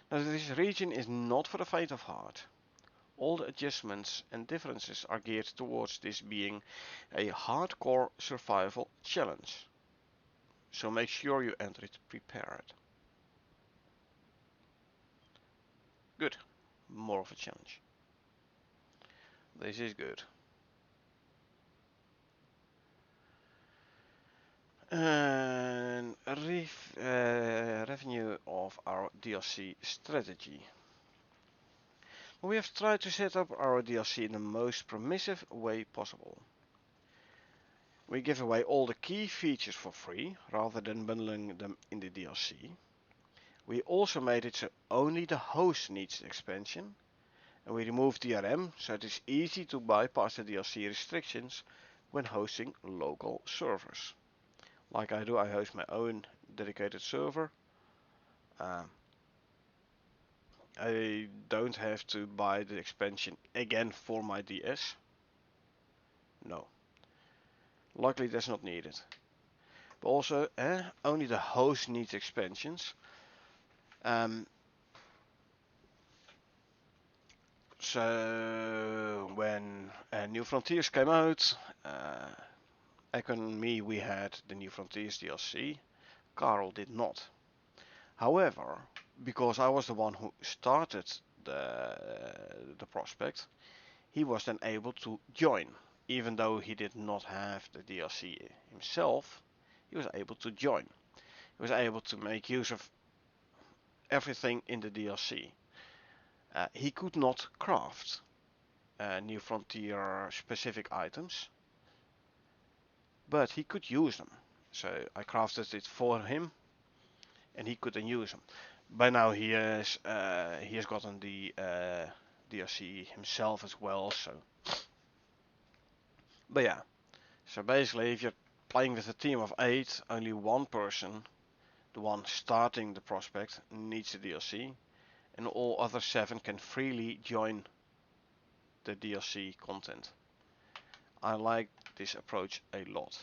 Now this region is not for the faint of heart. All the adjustments and differences are geared towards this being a hardcore survival challenge. So make sure you enter it prepared. Good. More of a challenge. This is good. And revenue of our DLC strategy. We have tried to set up our DLC in the most permissive way possible. We give away all the key features for free, rather than bundling them in the DLC. We also made it so only the host needs the expansion, and we removed DRM so it is easy to bypass the DLC restrictions when hosting local servers. Like I do, I host my own dedicated server. I don't have to buy the expansion again for my DS. No. Luckily that's not needed. But also, only the host needs expansions. So when New Frontiers came out, Echo and me, we had the New Frontiers DLC. Carl did not. However, because I was the one who started the prospect, he was then able to join. Even though he did not have the DLC himself, he was able to join. He was able to make use of everything in the DLC. He could not craft New Frontier specific items, but he could use them. So I crafted it for him, and he could then use them. By now he has gotten the DLC himself as well. So, but yeah. So basically, if you're playing with a team of 8, only one person, the one starting the prospect, needs the DLC, and all other 7 can freely join the DLC content. I like this approach a lot.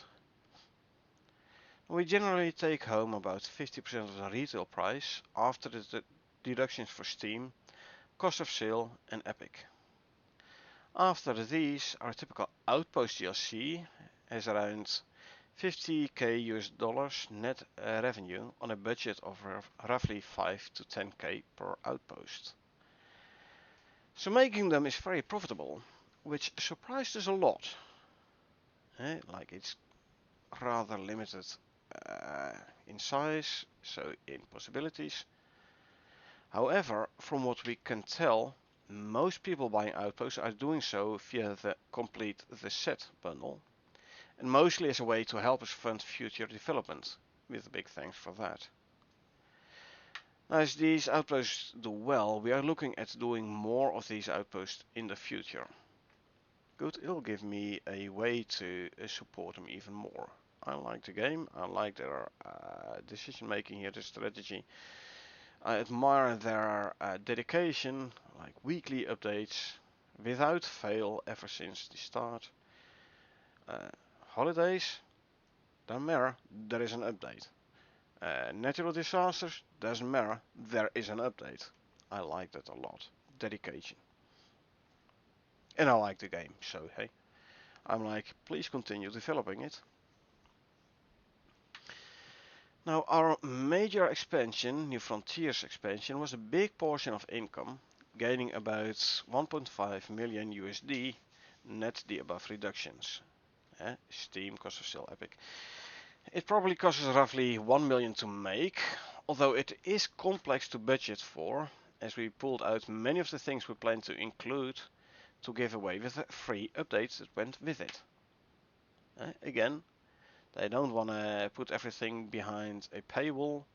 We generally take home about 50% of the retail price after the deductions for Steam, cost of sale and Epic. After these, our typical Outpost DLC has around 50k US dollars net revenue on a budget of roughly 5 to 10k per outpost. So making them is very profitable, which surprised us a lot. Like it's rather limited in size, so in possibilities. However, from what we can tell, most people buying Outposts are doing so via the Complete the Set bundle, and mostly as a way to help us fund future development, with a big thanks for that. Now, as these outposts do well, we are looking at doing more of these outposts in the future. Good, it'll give me a way to support them even more. I like the game, I like their decision making here, the strategy. I admire their dedication, like weekly updates, without fail ever since the start. Holidays, don't matter, there is an update. Natural disasters, doesn't matter, there is an update. I like that a lot. Dedication. And I like the game, so hey, I'm like, please continue developing it. Now, our major expansion, New Frontiers expansion, was a big portion of income, gaining about 1.5 million USD net the above reductions. Steam cost of sale Epic. It probably costs us roughly 1 million to make, although it is complex to budget for, as we pulled out many of the things we planned to include to give away with the free updates that went with it. Again, they don't want to put everything behind a paywall,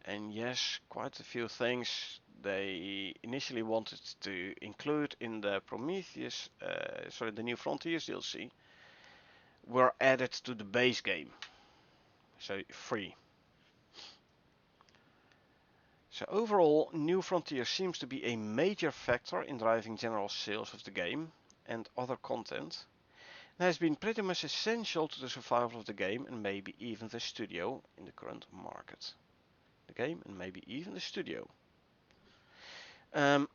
and yes, quite a few things they initially wanted to include in the the New Frontiers DLC were added to the base game, so free. So overall, New Frontiers seems to be a major factor in driving general sales of the game and other content, and has been pretty much essential to the survival of the game and maybe even the studio in the current market. The game and maybe even the studio. Can't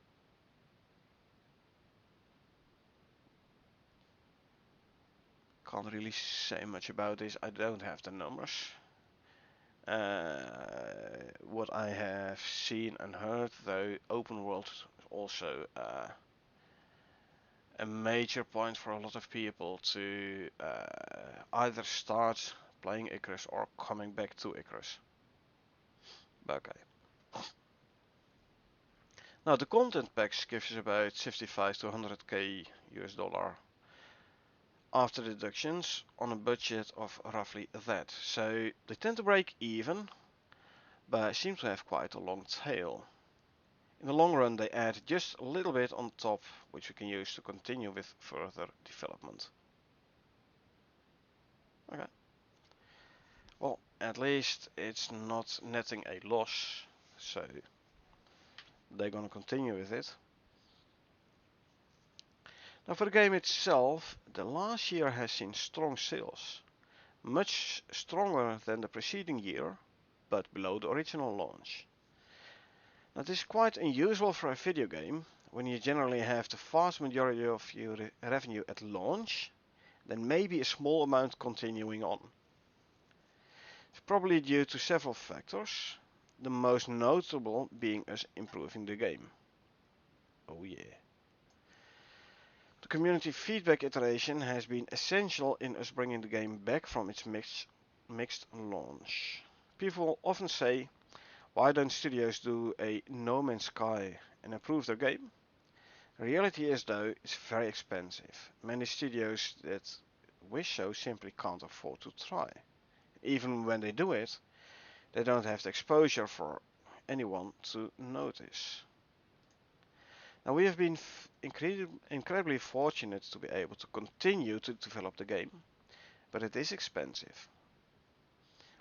really say much about this. I don't have the numbers. What I have seen and heard, though, open world is also a major point for a lot of people to either start playing Icarus or coming back to Icarus. Okay. Now the content packs gives us about 55 to 100k US dollar after deductions on a budget of roughly that. So they tend to break even, but seem to have quite a long tail. In the long run, they add just a little bit on top, which we can use to continue with further development. Okay. Well, at least it's not netting a loss, so they're gonna continue with it. Now for the game itself, the last year has seen strong sales, much stronger than the preceding year, but below the original launch. Now this is quite unusual for a video game, when you generally have the vast majority of your revenue at launch, then maybe a small amount continuing on. It's probably due to several factors, the most notable being us improving the game. Oh yeah. The community feedback iteration has been essential in us bringing the game back from its mixed launch. People often say, why don't studios do a No Man's Sky and improve their game? The reality is though, it's very expensive. Many studios that wish so simply can't afford to try. Even when they do it, they don't have the exposure for anyone to notice. Now we have been incredibly fortunate to be able to continue to develop the game, but it is expensive.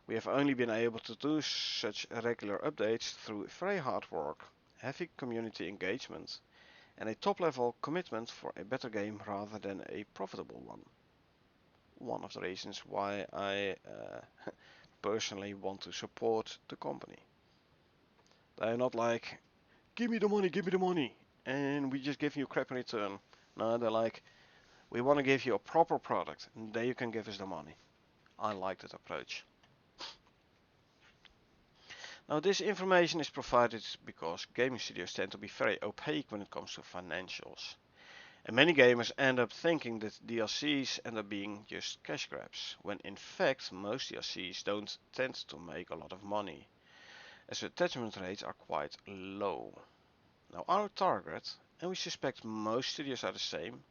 We have only been able to do such regular updates through very hard work, heavy community engagement, and a top-level commitment for a better game rather than a profitable one. One of the reasons why I personally want to support the company. They're not like, give me the money, and we just give you crap in return. No, they're like, we want to give you a proper product, and then you can give us the money. I like that approach. Now this information is provided because gaming studios tend to be very opaque when it comes to financials. And many gamers end up thinking that DLCs end up being just cash grabs, when in fact most DLCs don't tend to make a lot of money, as attachment rates are quite low. Now our target, and we suspect most studios are the same,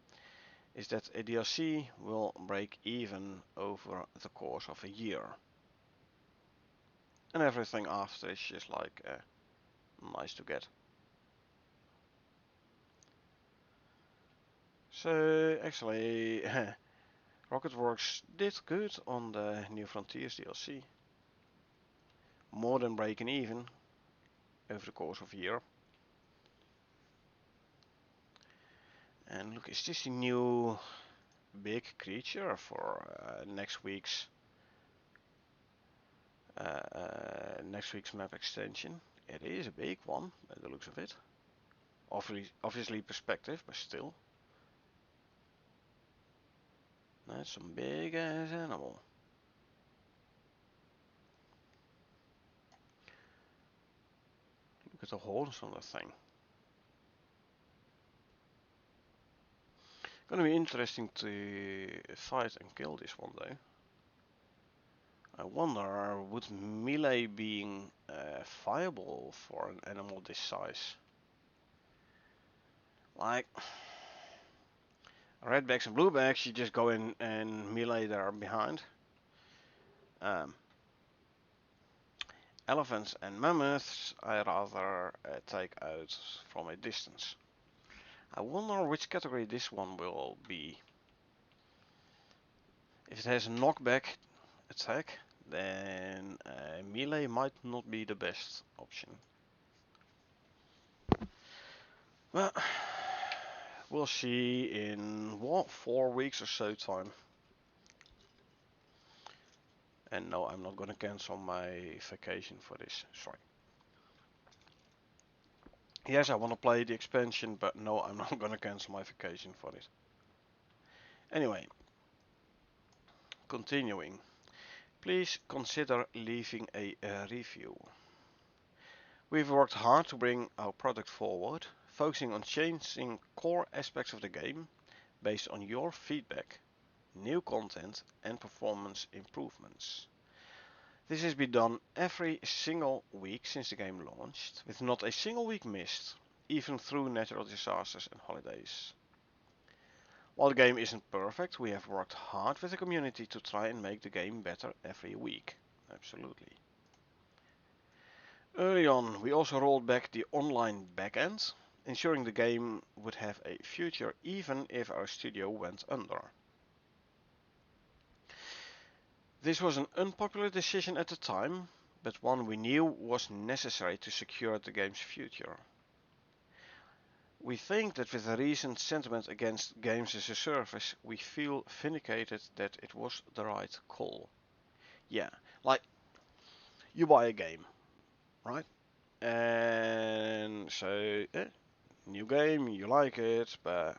is that a DLC will break even over the course of a year. And everything after is just like nice to get. So actually, Rocketworks did good on the New Frontiers DLC. More than breaking even over the course of a year. And look, is this a new big creature for next week's map extension? It is a big one by the looks of it. Obviously perspective, but still. That's some big ass animal. Look at the horns on the thing. Gonna be interesting to fight and kill this one though. I wonder, would melee being viable for an animal this size? Like redbacks and bluebacks, you just go in and melee there behind. Elephants and mammoths, I rather take out from a distance. I wonder which category this one will be. If it has a knockback attack, then melee might not be the best option. Well, we'll see in what, 4 weeks or so time. And no, I'm not gonna cancel my vacation for this. Sorry. Yes, I want to play the expansion, but no, I'm not gonna cancel my vacation for it. Anyway, continuing. Please consider leaving a review. We've worked hard to bring our product forward, focusing on changing core aspects of the game based on your feedback, new content and performance improvements. This has been done every single week since the game launched, with not a single week missed, even through natural disasters and holidays. While the game isn't perfect, we have worked hard with the community to try and make the game better every week. Absolutely. Early on, we also rolled back the online backend, ensuring the game would have a future even if our studio went under. This was an unpopular decision at the time, but one we knew was necessary to secure the game's future. We think that with the recent sentiment against games as a service, we feel vindicated that it was the right call. Yeah, like, you buy a game, right? And so, new game, you like it, but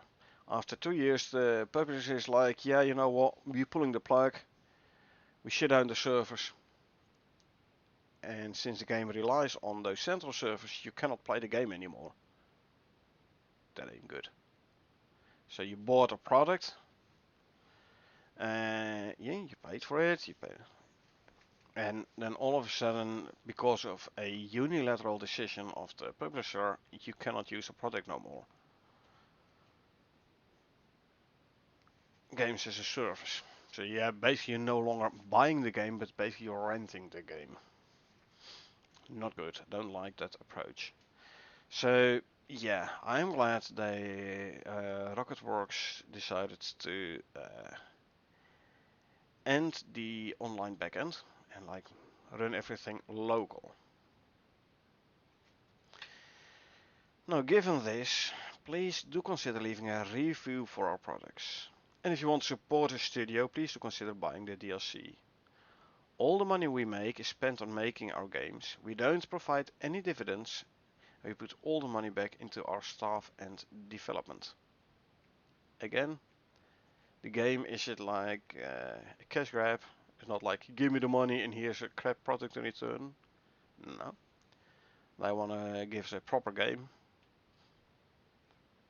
after 2 years the publisher is like, yeah, you know what, we're pulling the plug, we shut down the servers. And since the game relies on those central servers, you cannot play the game anymore. That ain't good. So you bought a product, yeah, you paid for it, and then all of a sudden, because of a unilateral decision of the publisher, you cannot use the product no more. Games as a service. So yeah, basically you're no longer buying the game, but basically you're renting the game. Not good. Don't like that approach. So yeah, I'm glad they Rocketworks decided to end the online backend and like run everything local. Now, given this, please do consider leaving a review for our products. And if you want to support the studio, please do consider buying the DLC. All the money we make is spent on making our games. We don't provide any dividends. We put all the money back into our staff and development. Again, the game isn't like a cash grab. It's not like, give me the money and here's a crap product in return. No. They want to give us a proper game.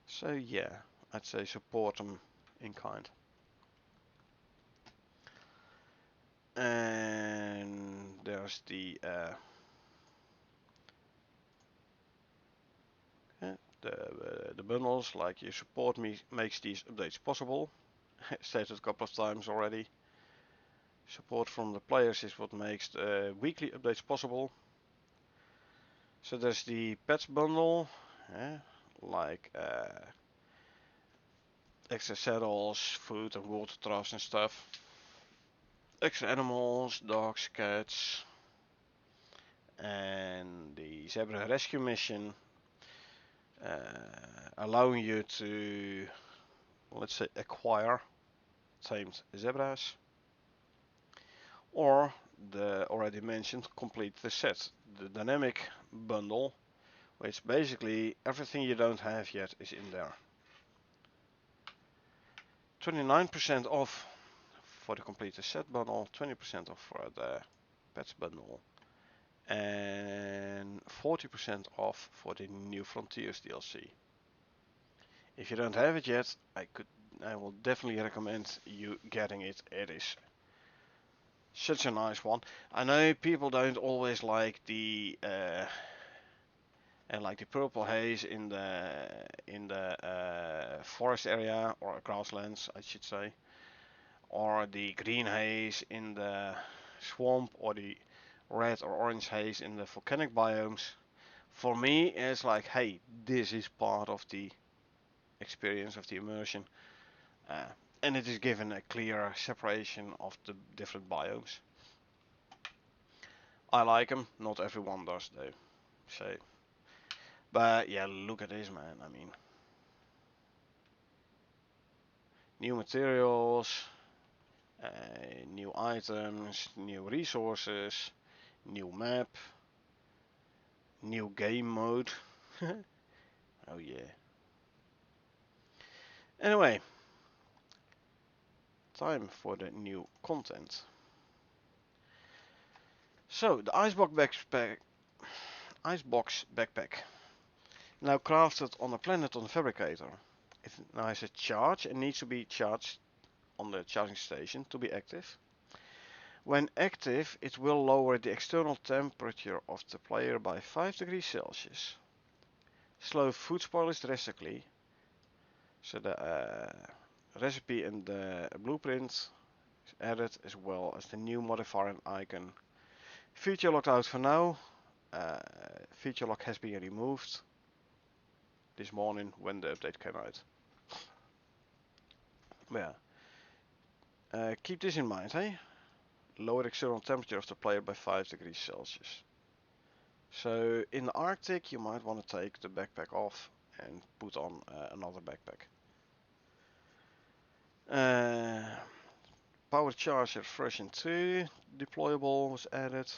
So yeah, I'd say support them in kind. And there's the the bundles, like your support makes these updates possible. Stated a couple of times already. Support from the players is what makes the weekly updates possible. So there's the pets bundle, like extra saddles, food and water troughs and stuff. Extra animals, dogs, cats, and the zebra rescue mission, allowing you to, let's say, acquire tamed zebras, or the already mentioned complete the set, the dynamic bundle, which basically everything you don't have yet is in there. 29% off for the complete set bundle, 20% off for the pets bundle, and 40% off for the New Frontiers DLC. If you don't have it yet, I will definitely recommend you getting it. It is such a nice one. I know people don't always like the purple haze in the forest area, or grasslands, I should say, or the green haze in the swamp, or the red or orange haze in the volcanic biomes. For me, it's like, hey, this is part of the experience of the immersion, and it is given a clear separation of the different biomes. I like them. Not everyone does, though. So, but yeah, look at this, man. I mean, new materials, new items, new resources, new map, new game mode. Oh yeah. Anyway, time for the new content. So the icebox backpack, now crafted on a planet on the fabricator. It now has a charge and needs to be charged on the charging station to be active. When active, it will lower the external temperature of the player by 5 degrees Celsius. Slow food spoilage drastically. So the recipe and the blueprint is added, as well as the new modifier and icon. Feature locked out for now. Feature lock has been removed this morning when the update came out. But yeah, keep this in mind, hey? Lower external temperature of the player by 5 degrees Celsius. So in the Arctic, you might want to take the backpack off and put on another backpack. Power charger version 2 deployable was added.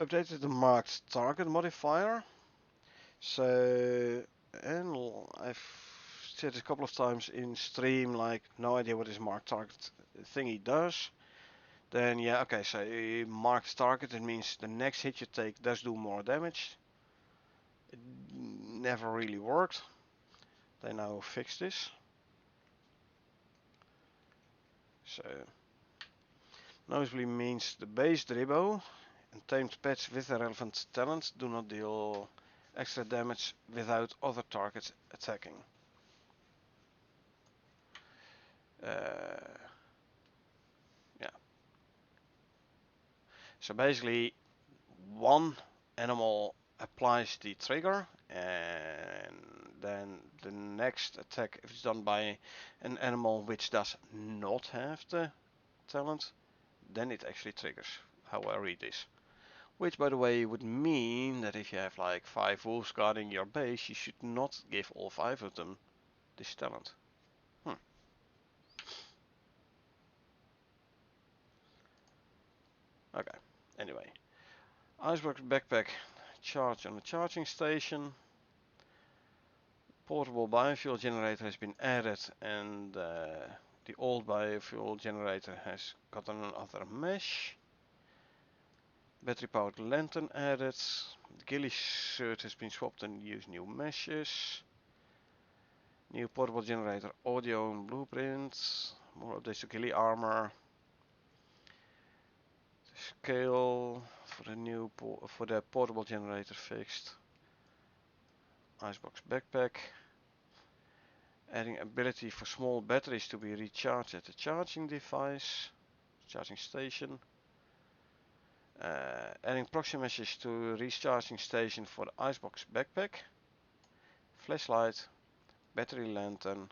Updated the marked target modifier. So, and I've said it a couple of times in stream, like, no idea what this marked target thingy does. Then yeah, okay, so marked target, it means the next hit you take does do more damage. It never really worked. They now fixed this. So, noticeably means the base Dribbo and tamed pets with a relevant talent do not deal extra damage without other targets attacking. Yeah. So basically, one animal applies the trigger, and then the next attack, if it's done by an animal which does not have the talent, then it actually triggers. How I read this. Which, by the way, would mean that if you have like 5 wolves guarding your base, you should not give all 5 of them this talent. Okay, anyway. Iceberg backpack charge on the charging station. Portable biofuel generator has been added, and the old biofuel generator has gotten another mesh. Battery powered lantern added. The ghillie shirt has been swapped and used new meshes. New portable generator, audio and blueprints. More updates to ghillie armor. Scale for the portable generator fixed. Icebox backpack. Adding ability for small batteries to be recharged at the charging device, charging station. Adding proxy message to recharging station for the icebox backpack. Flashlight, battery lantern,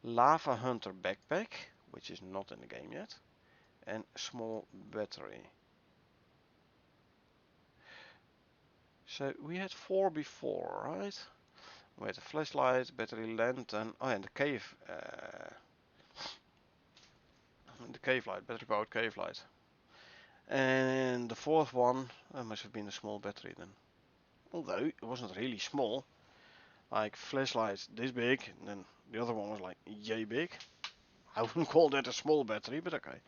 lava hunter backpack, which is not in the game yet, and small battery. So we had 4 before, right? We had a flashlight, battery lantern, oh, and the cave light, battery powered cave light. And the 4th one must have been a small battery then. Although it wasn't really small. Like flashlight this big, and then the other one was like yay big. I wouldn't call that a small battery, but okay.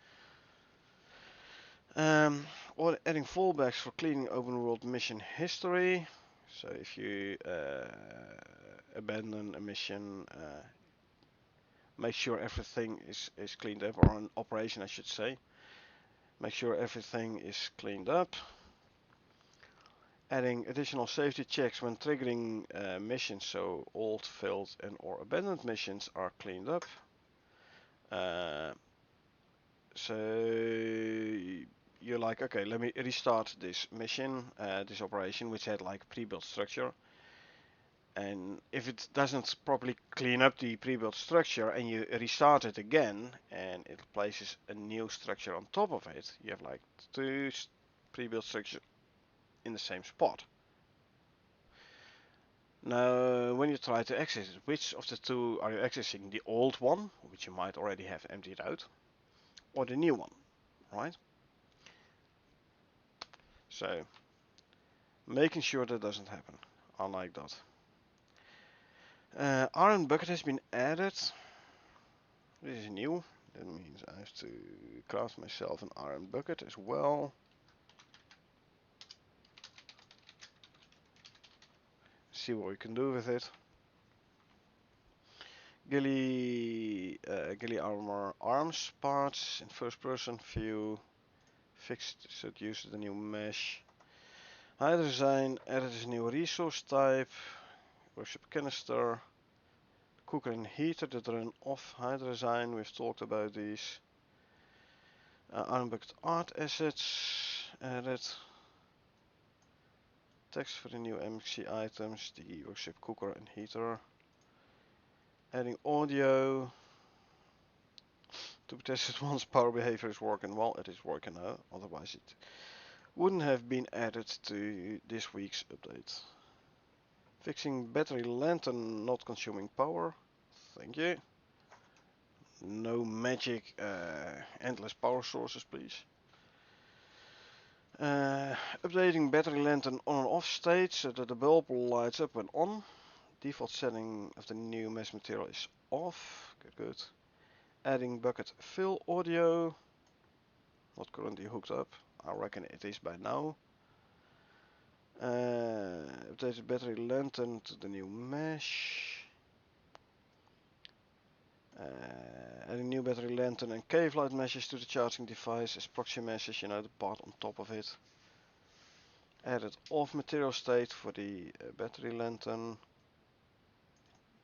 Or adding fallbacks for cleaning open world mission history. So if you abandon a mission, make sure everything is cleaned up, or an operation I should say. Make sure everything is cleaned up. Adding additional safety checks when triggering missions, so old, failed and or abandoned missions are cleaned up. So you're like, okay, let me restart this mission, this operation, which had like pre-built structure. And if it doesn't properly clean up the pre-built structure and you restart it again and it places a new structure on top of it, you have like 2 pre-built structures in the same spot. Now, when you try to access it, which of the 2 are you accessing? The old one, which you might already have emptied out, or the new one, right? So, making sure that doesn't happen. I like that. Iron bucket has been added. This is new. That means I have to craft myself an iron bucket as well. See what we can do with it. Ghillie armor arms parts in first person view. Fixed, so it uses the new mesh. Hydro design, added a new resource type. Worship canister. Cooker and heater that run off hydro design. We've talked about these. Iron bucket art assets added. Text for the new MXC items, the worship cooker and heater. Adding audio to be tested once power behavior is working. Well, it is working now, otherwise it wouldn't have been added to this week's update. Fixing battery lantern not consuming power. Thank you. No magic endless power sources, please. Updating battery lantern on and off state so that the bulb lights up when on. Default setting of the new mesh material is off. Good. Adding bucket fill audio. Not currently hooked up. I reckon it is by now. Updated battery lantern to the new mesh. Adding new battery lantern and cave light meshes to the charging device as proxy meshes, you know, the part on top of it. Added off material state for the battery lantern.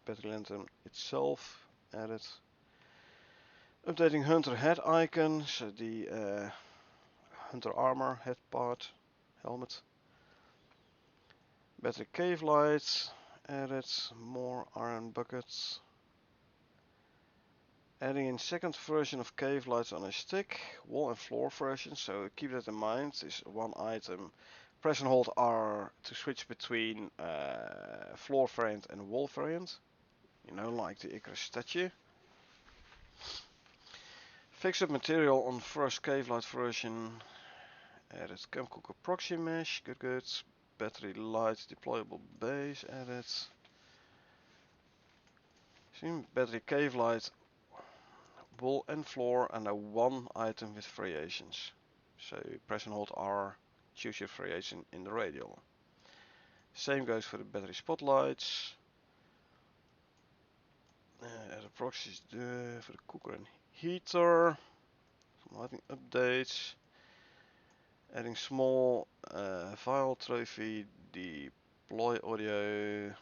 Battery lantern itself added. Updating hunter head icon, so the hunter armor head part, helmet. Battery cave lights added. More iron buckets. Adding in second version of cave lights on a stick, wall and floor version, so keep that in mind. Is one item. Press and hold R to switch between floor variant and wall variant. You know, like the Icarus statue. Fix up material on first cave light version. Added camp cooker proxy mesh, good. Battery light deployable base added. Battery cave light, wall and floor, and a one item with variations. So press and hold R, choose your variation in the radial. Same goes for the battery spotlights. Add a proxies for the cooker and heater. Some lighting updates. Adding small file trophy. Deploy audio.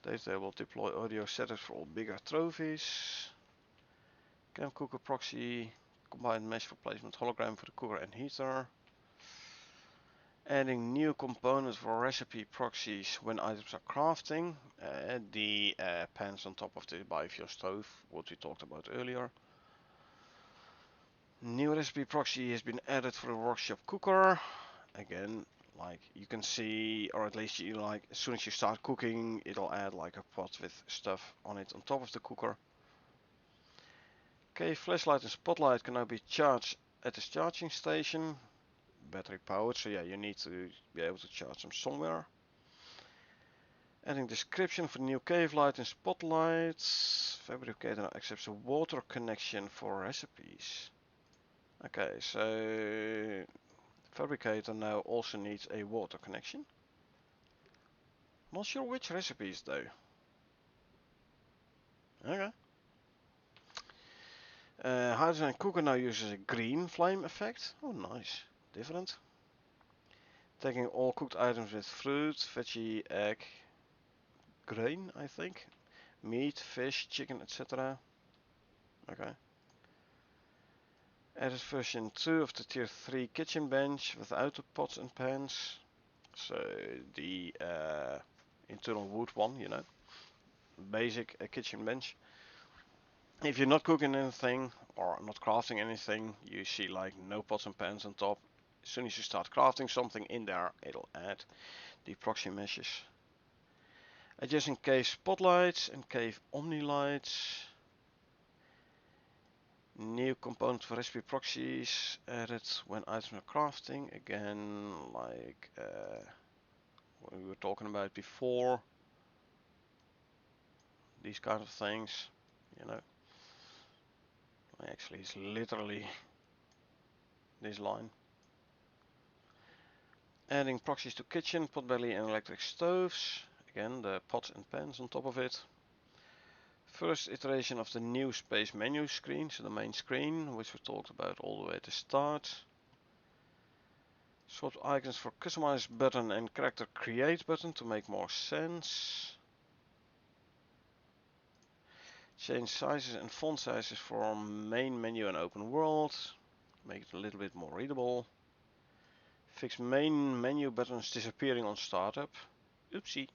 Data will deploy audio setups for all bigger trophies. Cam cooker proxy. Combined mesh replacement hologram for the cooker and heater. Adding new components for recipe proxies when items are crafting. The pans on top of the biofuel stove, what we talked about earlier. New recipe proxy has been added for the workshop cooker. Again, like you can see, or at least you like, as soon as you start cooking, it'll add like a pot with stuff on it on top of the cooker. Okay, flashlight and spotlight can now be charged at this charging station. Battery powered, so yeah, you need to be able to charge them somewhere. Adding description for new cave light and spotlights. Fabricator now accepts a water connection for recipes. Okay, so Fabricator now also needs a water connection. Not sure which recipes though. Okay. Hydrogen cooker now uses a green flame effect. Oh, nice. Different. Taking all cooked items with fruit, veggie, egg, grain, I think. Meat, fish, chicken, etc. Okay. Added version 2 of the tier 3 kitchen bench without the pots and pans. So the internal wood one, you know. Basic kitchen bench. If you're not cooking anything or not crafting anything, you see like no pots and pans on top. As soon as you start crafting something in there, it'll add the proxy meshes. Adjusting cave spotlights and cave omni lights. New component for recipe proxies added when items are crafting. Again, like what we were talking about before. These kind of things, you know. Actually, it's literally this line. Adding proxies to kitchen, potbelly and electric stoves. Again, the pots and pans on top of it. First iteration of the new space menu screen, so the main screen, which we talked about all the way at the start. Swap icons for customize button and character create button to make more sense. Change sizes and font sizes for main menu and open world. Make it a little bit more readable. Fix main menu buttons disappearing on startup. Oopsie.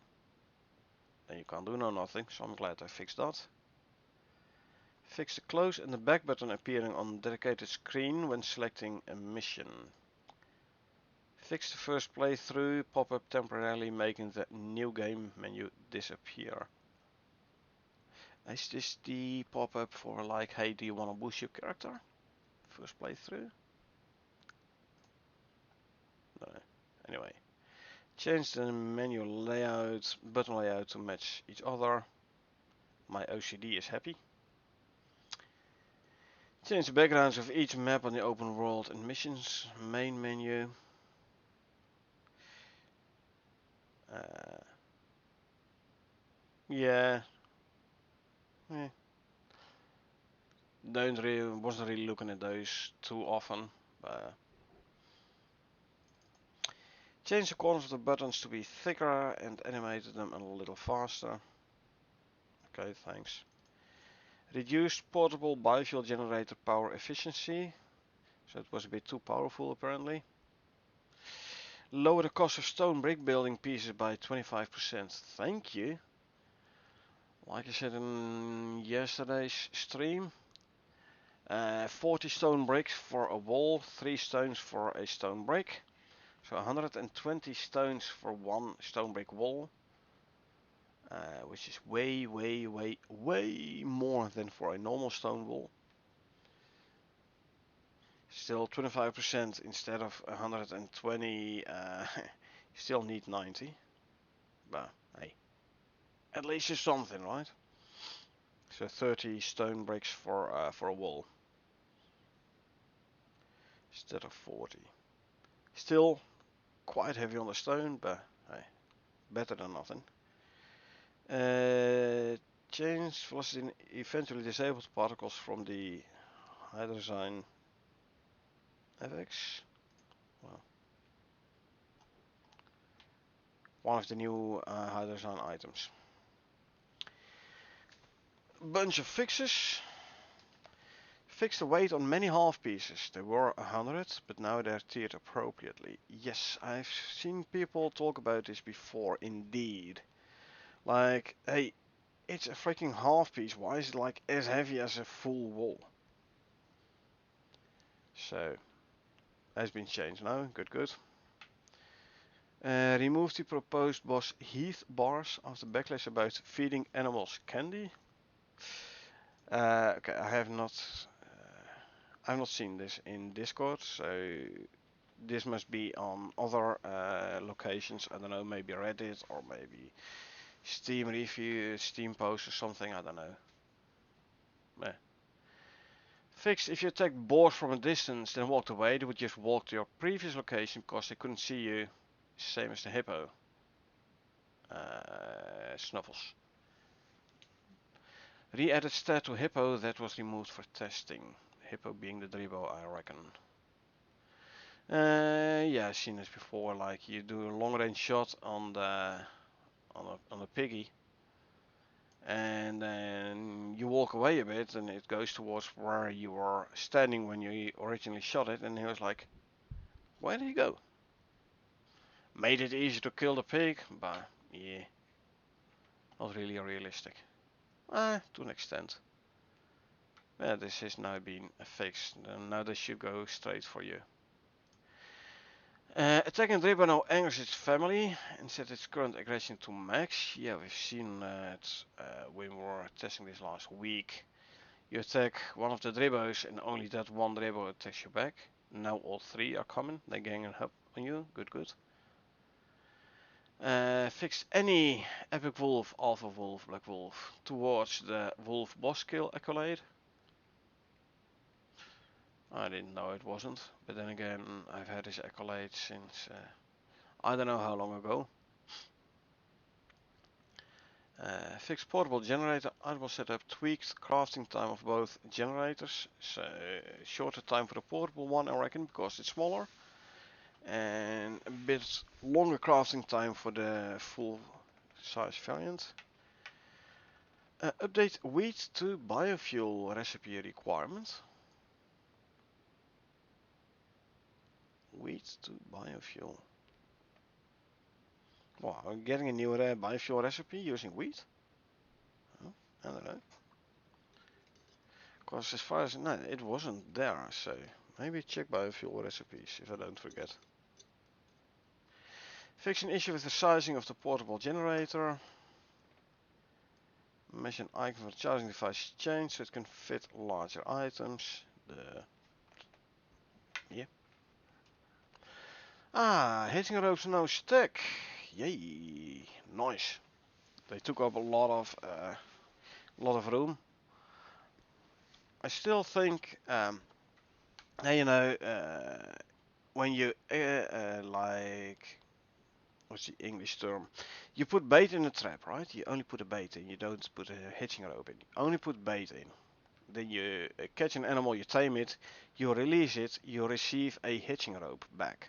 Then you can't do nothing, so I'm glad I fixed that. Fix the close and the back button appearing on dedicated screen when selecting a mission. Fix the first playthrough pop-up temporarily making the new game menu disappear. Is this the pop-up for like, hey, do you want to boost your character? First playthrough? No. Anyway. Change the menu layout, button layout to match each other. My OCD is happy. Change the backgrounds of each map on the open world and missions main menu. Yeah. Wasn't really looking at those too often. Change the corners of the buttons to be thicker and animated them a little faster. Okay, thanks. Reduced portable biofuel generator power efficiency. So it was a bit too powerful apparently. Lower the cost of stone brick building pieces by 25%. Thank you. Like I said in yesterday's stream. 40 stone bricks for a wall, 3 stones for a stone brick. So 120 stones for one stone brick wall. Which is way more than for a normal stone wall. Still 25% instead of 120, still need 90. But hey, at least it's something, right? So 30 stone bricks for a wall instead of 40. Still quite heavy on the stone, but hey, better than nothing. Change velocity and eventually disabled particles from the hydrozyme FX. Well, one of the new hydrozyme items. Bunch of fixes. Fix the weight on many half pieces. They were 100, but now they're tiered appropriately. Yes, I've seen people talk about this before, indeed. Like, hey, it's a freaking half piece. Why is it like as heavy as a full wall? So, has been changed now. Good, good. Remove the proposed boss Heath bars after backlash about feeding animals candy. Okay, I've not seen this in Discord, so this must be on other locations. I don't know, maybe Reddit or maybe Steam review, Steam post or something. I don't know. Yeah. Fixed. If you attack boars from a distance, then walked away, they would just walk to your previous location because they couldn't see you. Same as the hippo. Snuffles. Re-added stat to hippo that was removed for testing. Hippo being the Dribo, I reckon. Yeah, I've seen this before. Like you do a long range shot on the on a piggy, and then you walk away a bit, and it goes towards where you were standing when you originally shot it. And he was like, "Where did he go?" Made it easy to kill the pig, but yeah, not really realistic. To an extent. Yeah, this has now been fixed, and now they should go straight for you. Attacking Dribo now angers its family and set its current aggression to max. Yeah, we've seen it when we were testing this last week. You attack one of the Dribos and only that one Dribo attacks you back. Now all three are coming, they're ganging up on you. Good, good. Fix any Epic Wolf, Alpha Wolf, Black Wolf towards the Wolf boss kill accolade. I didn't know it wasn't, but then again, I've had this accolade since I don't know how long ago. Fixed portable generator idle setup, tweaked crafting time of both generators, so shorter time for the portable one I reckon because it's smaller, and a bit longer crafting time for the full size variant. Update wheat to biofuel recipe requirement. Wheat to biofuel. Wow, I'm getting a new biofuel recipe using wheat? Oh, I don't know. Because as far as I know, it wasn't there, so maybe check biofuel recipes if I don't forget. Fix an issue with the sizing of the portable generator. Mesh an icon for the charging device change so it can fit larger items. Yeah. Hitching ropes no stick. Yay, nice. They took up a lot of room. I still think, you know, when you like, what's the English term? You put bait in a trap, right? You only put a bait in. You don't put a hitching rope in. You only put bait in. Then you catch an animal, you tame it, you release it, you receive a hitching rope back.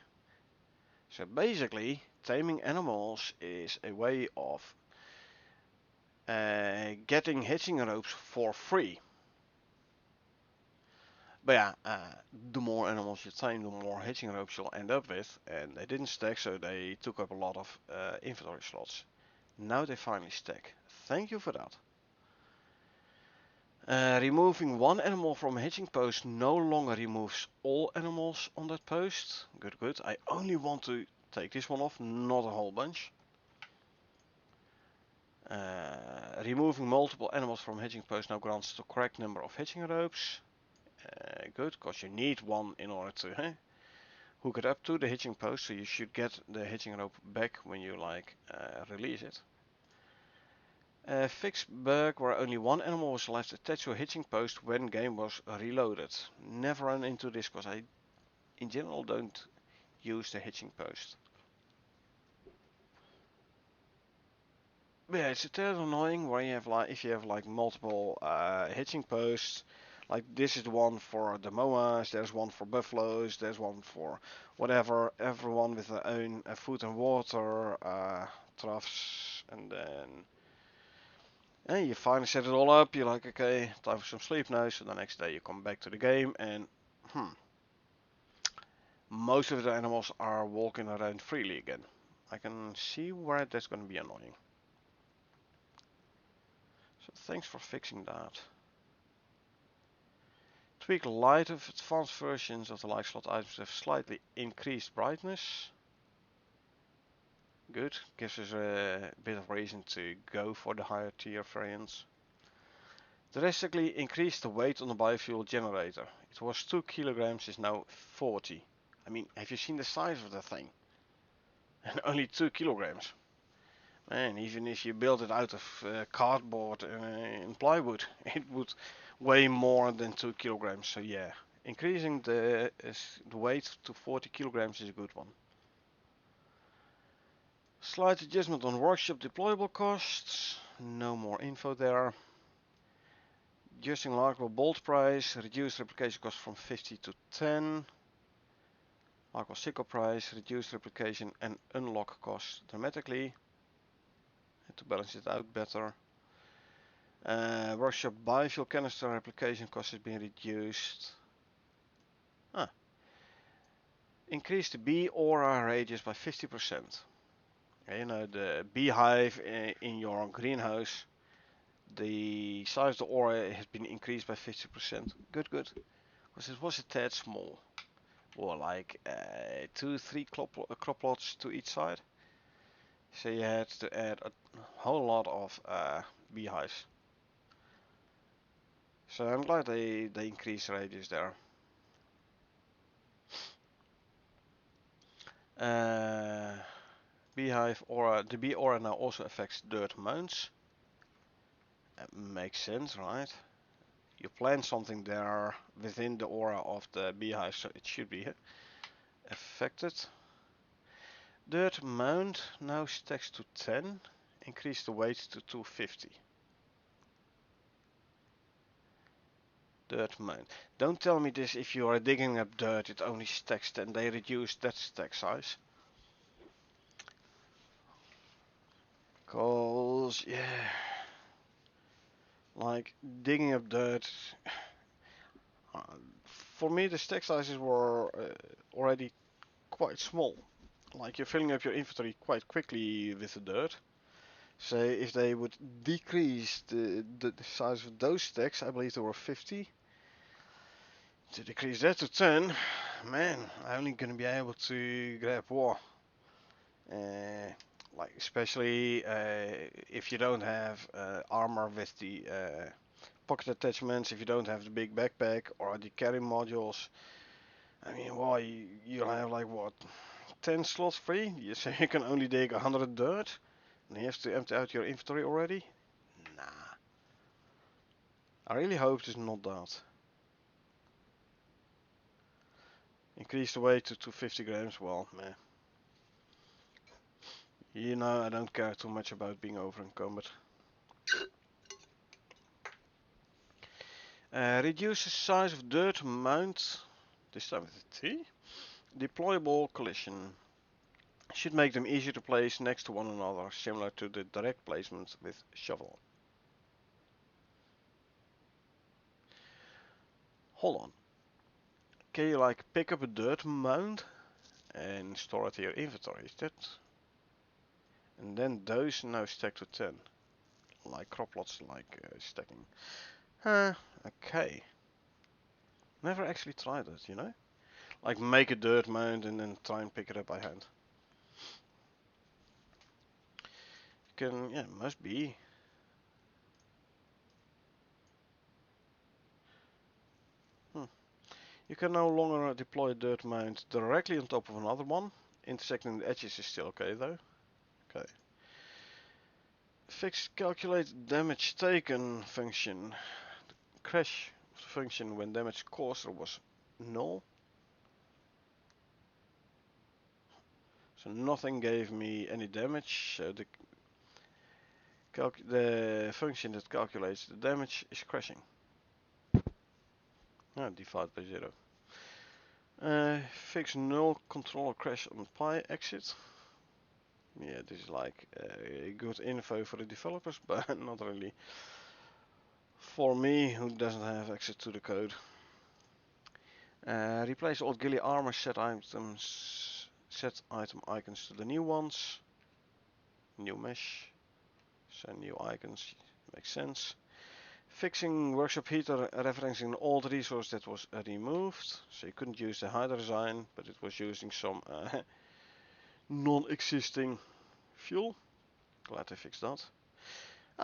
So basically, taming animals is a way of getting hitching ropes for free. But yeah, the more animals you tame, the more hitching ropes you'll end up with. And they didn't stack, so they took up a lot of inventory slots. Now they finally stack. Thank you for that. Removing one animal from a hitching post no longer removes all animals on that post. Good, good. I only want to take this one off, not a whole bunch. Removing multiple animals from hitching post now grants the correct number of hitching ropes. Good, because you need one in order to hook it up to the hitching post, so you should get the hitching rope back when you release it. Fix bug where only one animal was left attached to a hitching post when game was reloaded. Never run into this because I in general don't use the hitching post. Yeah, it's a tad annoying where you have like if you have like multiple hitching posts. Like this is the one for the moas, there's one for buffaloes, there's one for whatever. Everyone with their own food and water troughs, and then you finally set it all up. You're like, okay, time for some sleep now. So the next day you come back to the game, and most of the animals are walking around freely again. I can see where that's going to be annoying. So thanks for fixing that. Tweak light of advanced versions of the light slot items have slightly increased brightness. Good, gives us a bit of reason to go for the higher tier variants. Drastically increased the weight on the biofuel generator. It was 2 kilograms, is now 40. I mean, have you seen the size of the thing? And only 2 kilograms. Man, even if you build it out of cardboard and plywood, it would weigh more than 2 kilograms. So yeah, increasing the weight to 40 kilograms is a good one. Slight adjustment on workshop deployable costs. No more info there. Adjusting larval bolt price. Reduced replication cost from 50 to 10. Larval sickle price. Reduced replication and unlock cost dramatically. To balance it out better. Workshop biofuel canister replication cost has been reduced. Increase the bee aura radius by 50%. You know, the beehive in your greenhouse, the size of the aura has been increased by 50%. Good, good. Because it was a tad small. Or like 2-3 crop plots to each side. So you had to add a whole lot of beehives. So I'm glad they increased radius there. Beehive aura, the bee aura now also affects dirt mounds. That makes sense, right? You plant something there within the aura of the beehive, so it should be affected. Dirt mound now stacks to 10. Increase the weight to 250. Dirt mound. Don't tell me this if you are digging up dirt, it only stacks 10. They reduced that stack size. Cause, yeah. Like, digging up dirt. For me, the stack sizes were already quite small. Like, you're filling up your inventory quite quickly with the dirt. So if they would decrease the size of those stacks, I believe there were 50. To decrease that to 10, man, I'm only going to be able to grab war. Like especially if you don't have armor with the pocket attachments, if you don't have the big backpack or the carry modules. I mean, well, you'll have like what, 10 slots free? So you can only dig 100 dirt, and you have to empty out your inventory already? Nah. I really hope it's not that. Increase the weight to 250 grams, well, meh. You know, I don't care too much about being over encumbered. Reduce the size of dirt mount, this time with a T. Deployable collision. Should make them easier to place next to one another, similar to the direct placement with shovel. Hold on. Can you like pick up a dirt mound and store it in your inventory? Is that? And then those now stack to 10. Like crop plots, like stacking. Okay. Never actually tried it, you know? Like make a dirt mound and then try and pick it up by hand. You can, yeah, must be. You can no longer deploy a dirt mound directly on top of another one. Intersecting the edges is still okay though. Okay. Fix calculate damage taken function. Crash function when damage caused was null. So nothing gave me any damage. The function that calculates the damage is crashing. Default by 0. Fix null controller crash on Pi exit. Yeah, this is like good info for the developers, but not really for me, who doesn't have access to the code. Replace old ghillie armor set item icons to the new ones. New mesh. So new icons makes sense. Fixing workshop heater referencing an old resource that was removed. So you couldn't use the hider design, but it was using some non-existing fuel. Glad I fixed that.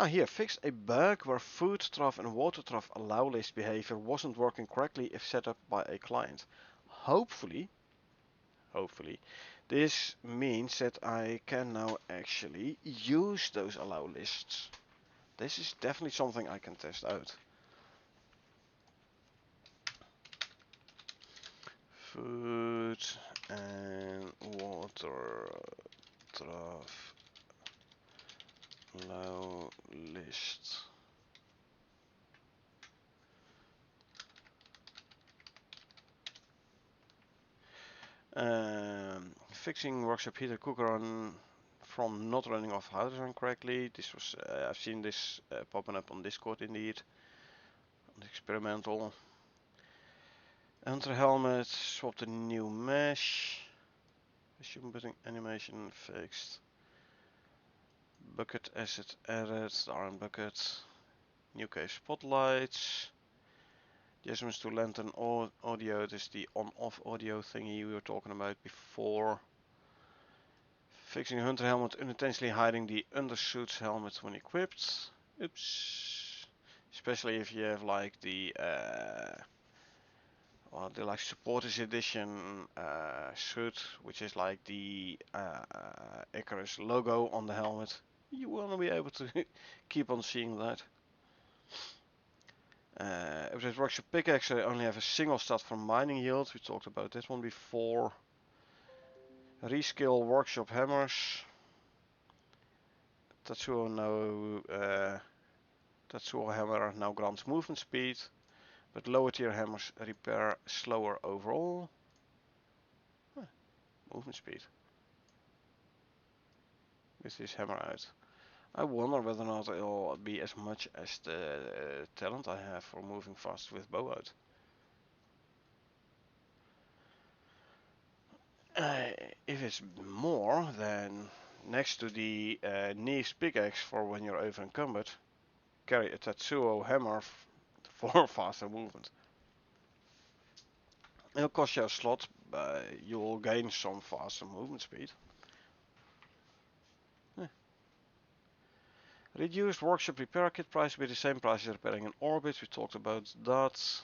Here, fixed a bug where food trough and water trough allow list behavior wasn't working correctly if set up by a client. Hopefully, this means that I can now actually use those allow lists. This is definitely something I can test out. Food and water trough allow list. Fixing workshop heater cooker on from not running off hydrogen correctly. This was I've seen this popping up on Discord indeed. On the experimental. Enter helmet, swap the new mesh. Assume button animation fixed. Bucket asset added, the iron bucket. New case spotlights. Adjustments to lantern audio. This is the on-off audio thingy we were talking about before. Fixing hunter helmet unintentionally hiding the undersuit's helmet when equipped. Oops. Especially if you have like the like supporters edition suit, which is like the Icarus logo on the helmet. You want to be able to keep on seeing that. If this workshop pickaxe, I only have a single stat for mining yield. We talked about this one before. Rescale workshop hammers. Tatsuo hammer now grants movement speed, but lower tier hammers repair slower overall. Movement speed. With this hammer out. I wonder whether or not it'll be as much as the talent I have for moving fast with bow out. If it's more, then next to the Neve's pickaxe for when you're over encumbered, carry a Tatsuo hammer for faster movement. It'll cost you a slot, but you will gain some faster movement speed. Reduced workshop repair kit price will be the same price as repairing an orbit. We talked about that.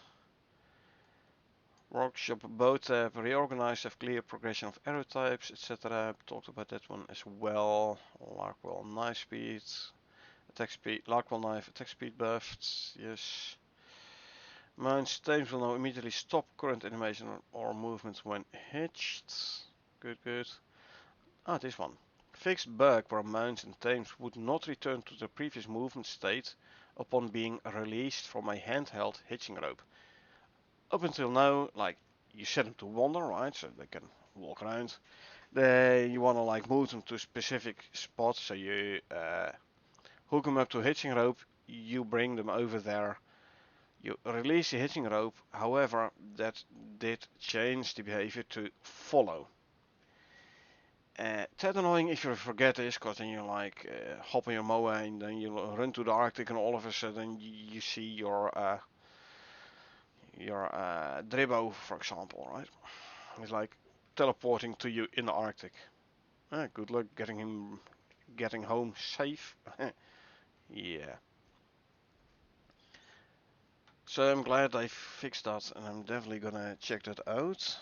Workshop bow tab reorganized, have clear progression of arrow types, etc. Talked about that one as well. Larkwell knife speed, attack speed, Larkwell knife attack speed buffed. Yes. Mounts tames will now immediately stop current animation or movement when hitched. Good, good. This one. Fixed bug where mounts and tames would not return to the previous movement state upon being released from a handheld hitching rope. Up until now, like, you set them to wander, right, so they can walk around. You want to like move them to a specific spot, so you hook them up to a hitching rope, you bring them over there, you release the hitching rope. However, that did change the behavior to follow. It's annoying if you forget this, because then you like hop on your mower and then you run to the Arctic and all of a sudden you see your Dribbo, for example, right? It's like teleporting to you in the Arctic. Good luck getting home safe. Yeah. So I'm glad I fixed that, and I'm definitely gonna check that out.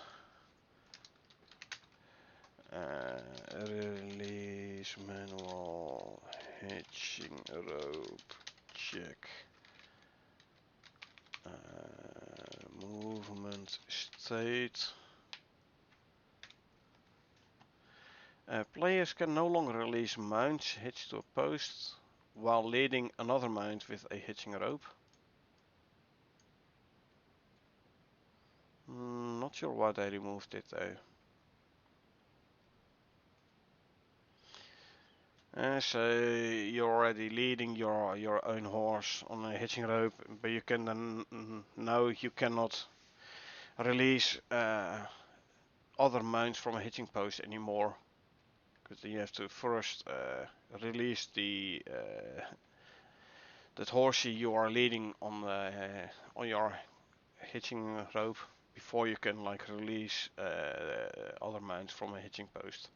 Release manual hitching rope check. Movement state. Players can no longer release mounts hitched to a post while leading another mount with a hitching rope. Not sure why they removed it though. So you're already leading your own horse on a hitching rope, but you can then now you cannot release other mounts from a hitching post anymore, because you have to first release the that horsey you are leading on your hitching rope before you can like release other mounts from a hitching post.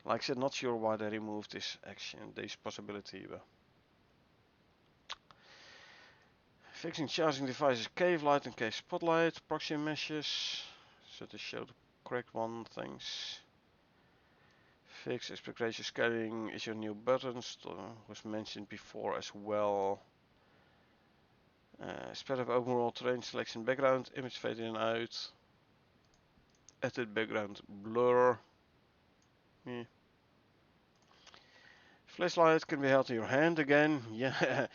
Like I said, not sure why they removed this action, this possibility, but fixing charging devices, cave light and cave spotlight, proxy meshes, so to show the correct one things. Fix expectation scaling is your new buttons, was mentioned before as well. Speed up overall terrain selection background, image fade in and out. Edit background blur. Yeah. Flashlight can be held in your hand again. Yeah,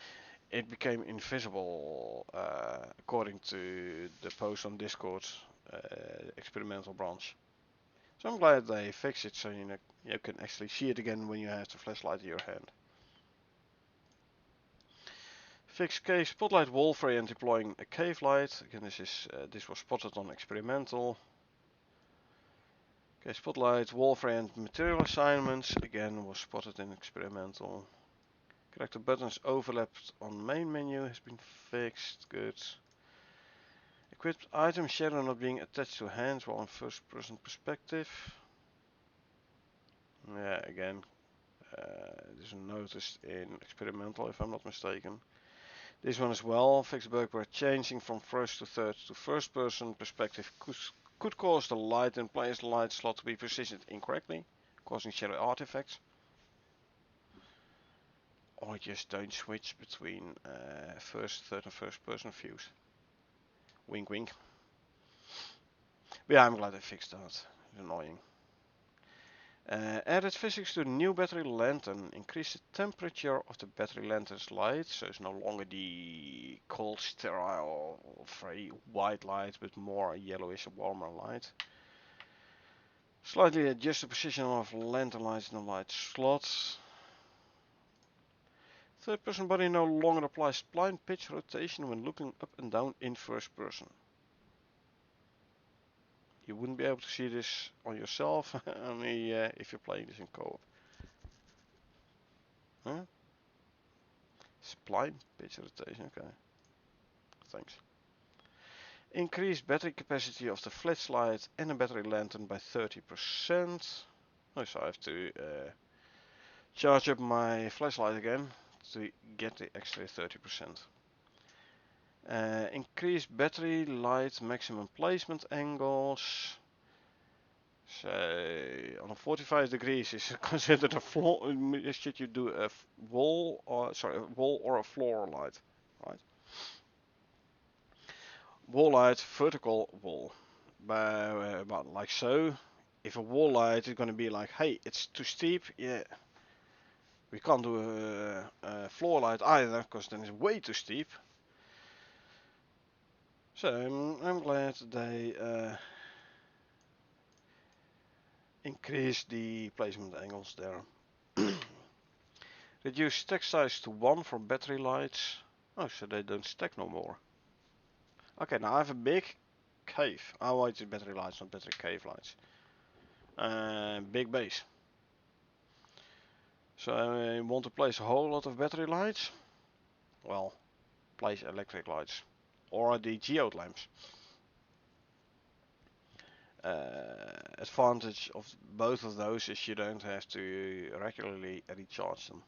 it became invisible according to the post on Discord experimental branch. So I'm glad they fixed it so you can actually see it again when you have the flashlight in your hand. Fix cave spotlight wall variant deploying a cave light. Again, this was spotted on experimental. Okay, spotlight wall variant material assignments again was spotted in experimental. Character buttons overlapped on main menu has been fixed. Good. Equipped item shadow not being attached to hands while in first person perspective. Yeah, again, this is noticed in experimental if I'm not mistaken. This one as well, fixed bug where changing from first to third to first person perspective could cause the light in player's light slot to be positioned incorrectly, causing shadow artifacts. Or just don't switch between first, third and first person views. Wink wink. But yeah, I'm glad they fixed that. It's annoying. Added physics to the new battery lantern. Increase the temperature of the battery lantern's light, so it's no longer the cold, sterile, very white light, but more yellowish, warmer light. Slightly adjust the position of lantern lights in the light slots. Third person body no longer applies blind pitch rotation when looking up and down in first person. You wouldn't be able to see this on yourself, only if you're playing this in co-op. Huh? Spline pitch rotation, okay. Thanks. Increase battery capacity of the flashlight and the battery lantern by 30%. Oh, so I have to charge up my flashlight again to get the extra 30%. Increase battery light maximum placement angles. So on a 45 degrees is considered a floor. Should you do a wall or a floor light, right? Wall light, vertical wall, but like so. If a wall light is going to be like, hey, it's too steep, yeah, we can't do a floor light either, because then it's way too steep. So I'm glad they increased the placement angles there. Reduce stack size to 1 for battery lights. Oh, so they don't stack no more. Okay, now I have a big cave. Oh, it's battery lights, not battery cave lights. Big base. So I want to place a whole lot of battery lights. Well, place electric lights. Or the geode lamps. Advantage of both of those is you don't have to regularly recharge them.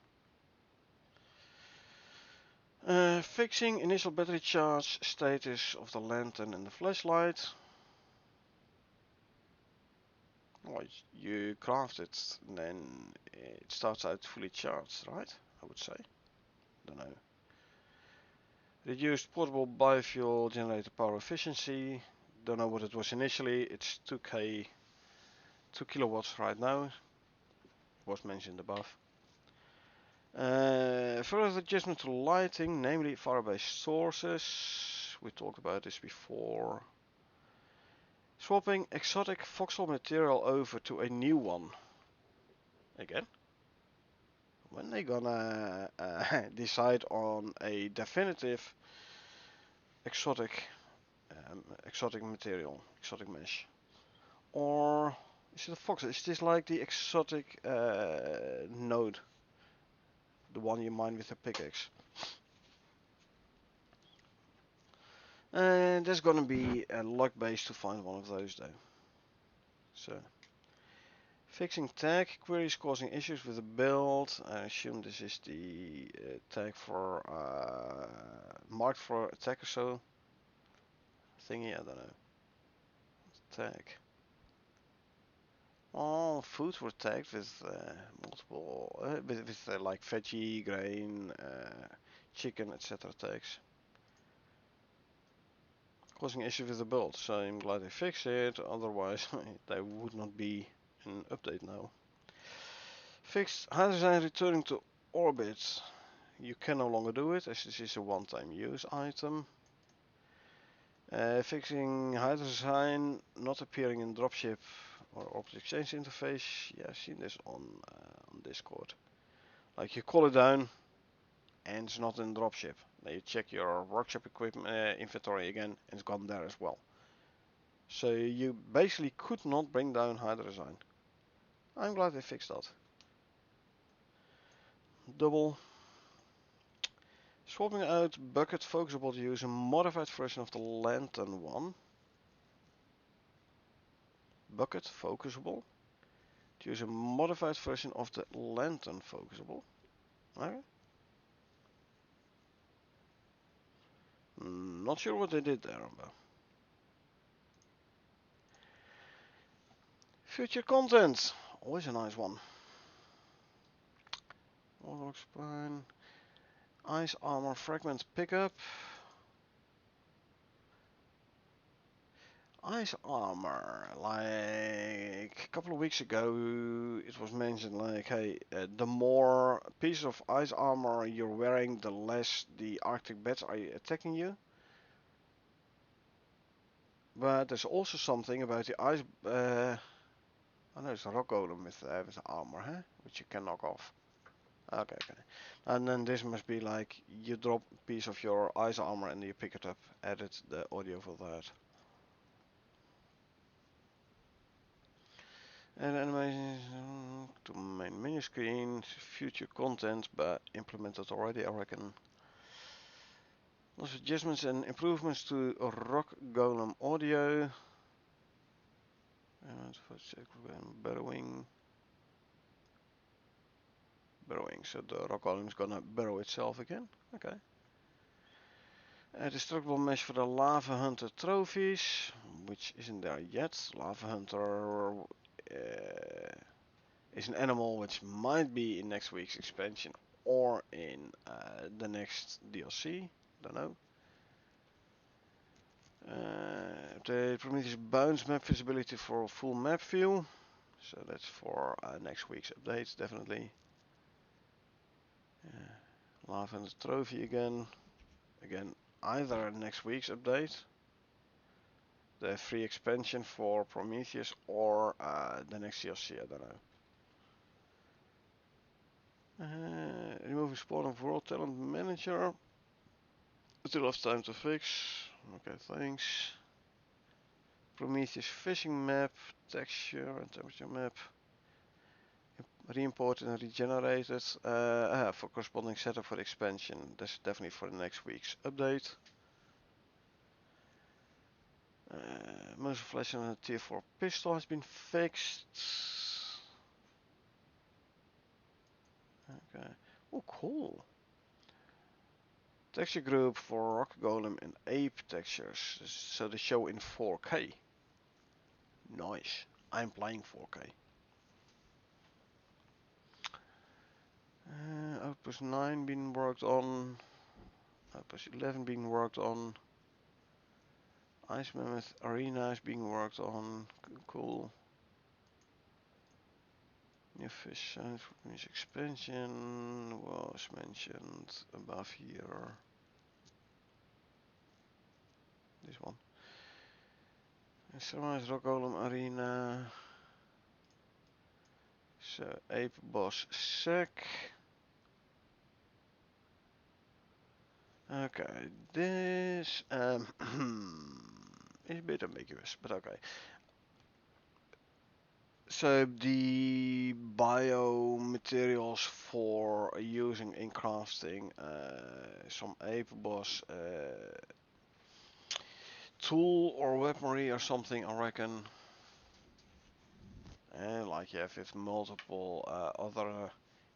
Fixing initial battery charge status of the lantern and the flashlight. Well, you craft it, and then it starts out fully charged, right? I would say. Don't know. Reduced portable biofuel generator power efficiency. Don't know what it was initially. It's 2 kilowatts right now. Was mentioned above. Further adjustment to lighting, namely fire-based sources. We talked about this before. Swapping exotic voxel material over to a new one. Again? When they gonna decide on a definitive exotic exotic material, exotic mesh? Or is it a voxel? Is this like the exotic node? The one you mine with a pickaxe? There's gonna be a luck base to find one of those though. So, fixing tag queries causing issues with the build. I assume this is the tag for marked for attack or so. Thingy, I don't know. Tag. All foods were tagged with multiple, with like veggie, grain, chicken, etc. tags. Causing issues with the build, so I'm glad they fixed it, otherwise there would not be an update now. Fixed high design returning to orbit. You can no longer do it as this is a one-time use item. Fixing high design not appearing in dropship or orbit exchange interface. Yeah, I've seen this on Discord. Like you call it down and it's not in dropship. Then you check your workshop equipment inventory again and it's gone there as well. So you basically could not bring down high design. I'm glad they fixed that. Double. Swapping out bucket focusable to use a modified version of the lantern one. Bucket focusable to use a modified version of the lantern focusable. Okay. Not sure what they did there, but future content, always a nice one. Warlock spine, ice armor fragment pickup. Ice armor, like a couple of weeks ago, it was mentioned like, hey, the more pieces of ice armor you're wearing, the less the Arctic bats are attacking you. But there's also something about the ice. Oh no, it's a rock golem with armor, huh? Which you can knock off. Okay, okay. And then this must be like you drop a piece of your ice armor and you pick it up. Edit the audio for that. And animation to main menu screen, future content, but implemented already, I reckon. Lots of adjustments and improvements to rock golem audio. And for check burrowing. Burrowing, so the rock golem is gonna burrow itself again. Okay. Destructible mesh for the Lava Hunter trophies, which isn't there yet. Lava Hunter is an animal which might be in next week's expansion or in the next DLC. Don't know. The Prometheus bounce map visibility for full map view. So that's for next week's updates, definitely. Lava Hunter trophy again. Again, either next week's update, the free expansion for Prometheus, or the next DLC, I don't know. Removing spawn of world talent manager. Still have time to fix. Okay, thanks. Prometheus fishing map, texture and temperature map. Re-imported and regenerated for corresponding setup for the expansion. That's definitely for the next week's update. Muzzle flash and a tier 4 pistol has been fixed. Okay. Oh, cool. Texture group for rock golem and ape textures. So they show in 4K. Nice. I'm playing 4K. Outpost 9 being worked on. Outpost 11 being worked on. Ice Mammoth Arena is being worked on. Cool. New a fish size for means expansion was mentioned above here. This one. Sunrise Rock Golem Arena. So Ape Boss Sack. Okay, this is a bit ambiguous, but okay. So the biomaterials for using in crafting some ape boss tool or weaponry or something, I reckon. And like you have with multiple other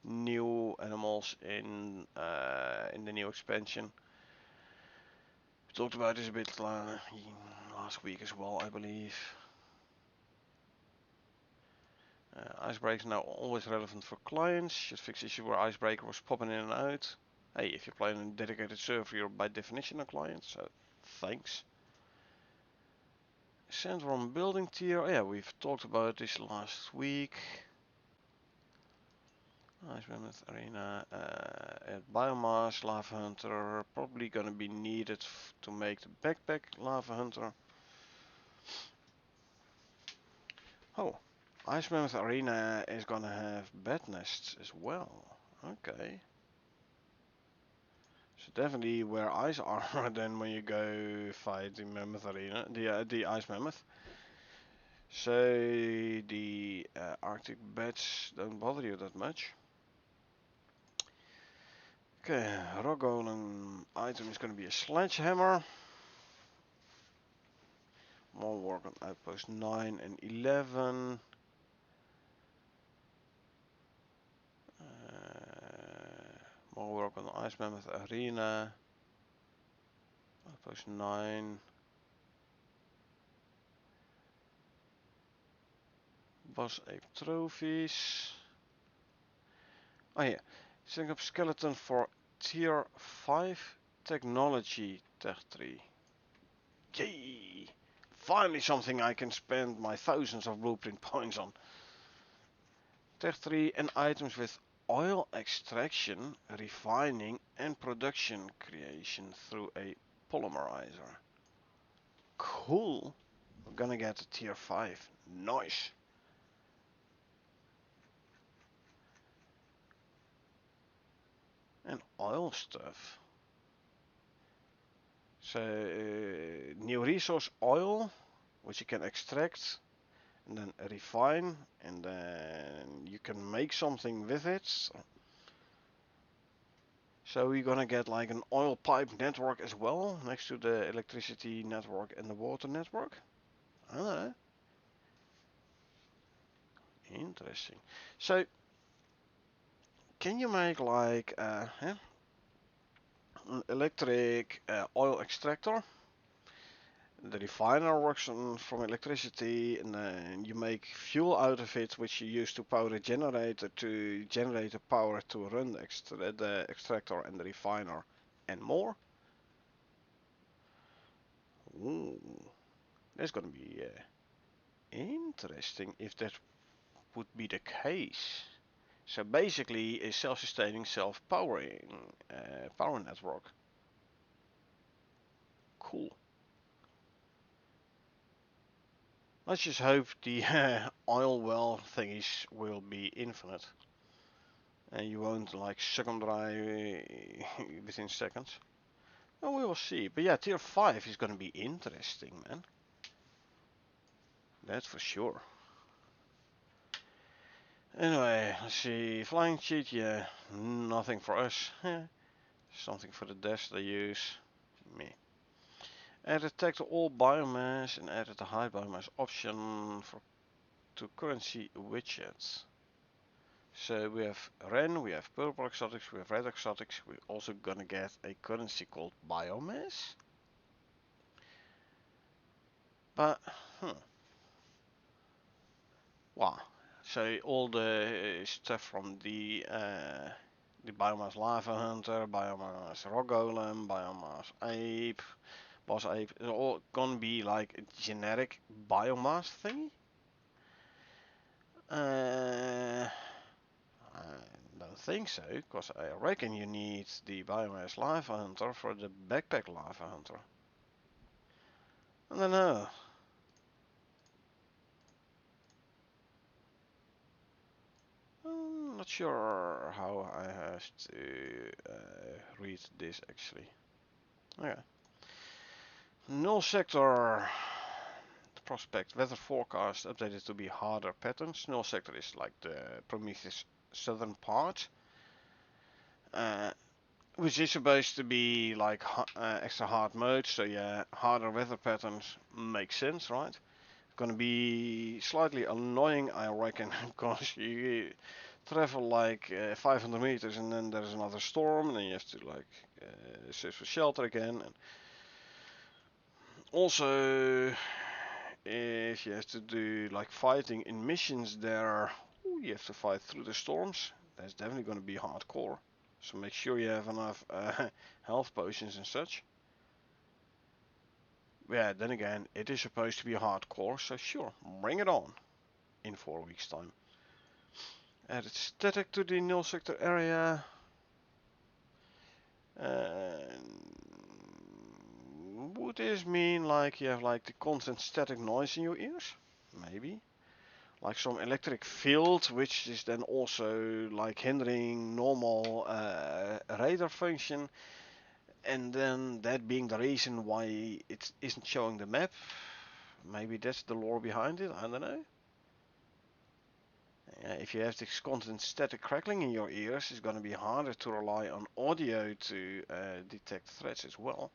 new animals in the new expansion. We talked about this a bit last week as well, I believe. Icebreaker now always relevant for clients. Should fix issue where Icebreaker was popping in and out. Hey, if you're playing in a dedicated server, you're by definition a client, so thanks. Sandworm building tier. Oh, yeah, we've talked about this last week. Ice Mammoth Arena. Biomass, Lava Hunter. Probably gonna be needed to make the backpack Lava Hunter. Oh, Ice Mammoth Arena is gonna have bed nests as well. Okay. So definitely wear ice armor then when you go fight the Mammoth Arena, the Ice Mammoth. So the Arctic beds don't bother you that much. Okay, Rock Golem item is going to be a sledgehammer. More work on outpost 9 and 11. More work on the Ice Mammoth Arena. Outpost 9. Boss Ape trophies. Oh yeah, setting up skeleton for tier 5 technology tech tree. Yay! Finally something I can spend my thousands of blueprint points on. Tech tree and items with oil extraction, refining and production creation through a polymerizer. Cool. We're gonna get a tier 5. Nice. And oil stuff. So new resource oil, which you can extract and then refine, and then you can make something with it. So we're gonna get like an oil pipe network as well, next to the electricity network and the water network. I don't know. Interesting. So, can you make like an electric oil extractor? The refiner works from electricity, and then you make fuel out of it, which you use to power a generator to generate the power to run the extractor and the refiner, and more. Ooh, that's gonna be interesting if that would be the case. So basically, a self-sustaining, self-powering power network. Cool. Let's just hope the oil well thingies will be infinite. And you won't like suck them dry within seconds. Well, we will see. But yeah, tier 5 is gonna be interesting, man. That's for sure. Anyway, let's see. Flying cheat, yeah. Nothing for us. Something for the devs they use. Me. Added tag to all biomass and added the high biomass option for to currency widgets. So we have Ren, we have purple exotics, we have red exotics. We're also gonna get a currency called biomass. But, wow. So all the stuff from the biomass lava hunter, biomass rock golem, biomass ape, boss ape, it's all gonna be like a generic biomass thing. think so, because I reckon you need the biomass lava hunter for the backpack lava hunter. I don't know. I'm not sure how I have to read this actually. Okay. Null sector. Prospect weather forecast updated to be harder patterns. Null sector is like the Prometheus southern part. Which is supposed to be like extra hard mode, so yeah, harder weather patterns make sense, right? Gonna be slightly annoying, I reckon, because you travel like 500 meters and then there's another storm, and then you have to like search for shelter again. And also, if you have to do like fighting in missions there, you have to fight through the storms. That's definitely gonna be hardcore. So make sure you have enough health potions and such. Yeah, then again, it is supposed to be hardcore, so sure, bring it on in 4 weeks' time. Added static to the null sector area. Would this mean like you have like the constant static noise in your ears? Maybe. Like some electric field, which is then also like hindering normal radar function, and then that being the reason why it isn't showing the map. Maybe that's the lore behind it, I don't know. If you have this constant static crackling in your ears, it's going to be harder to rely on audio to detect threats as well.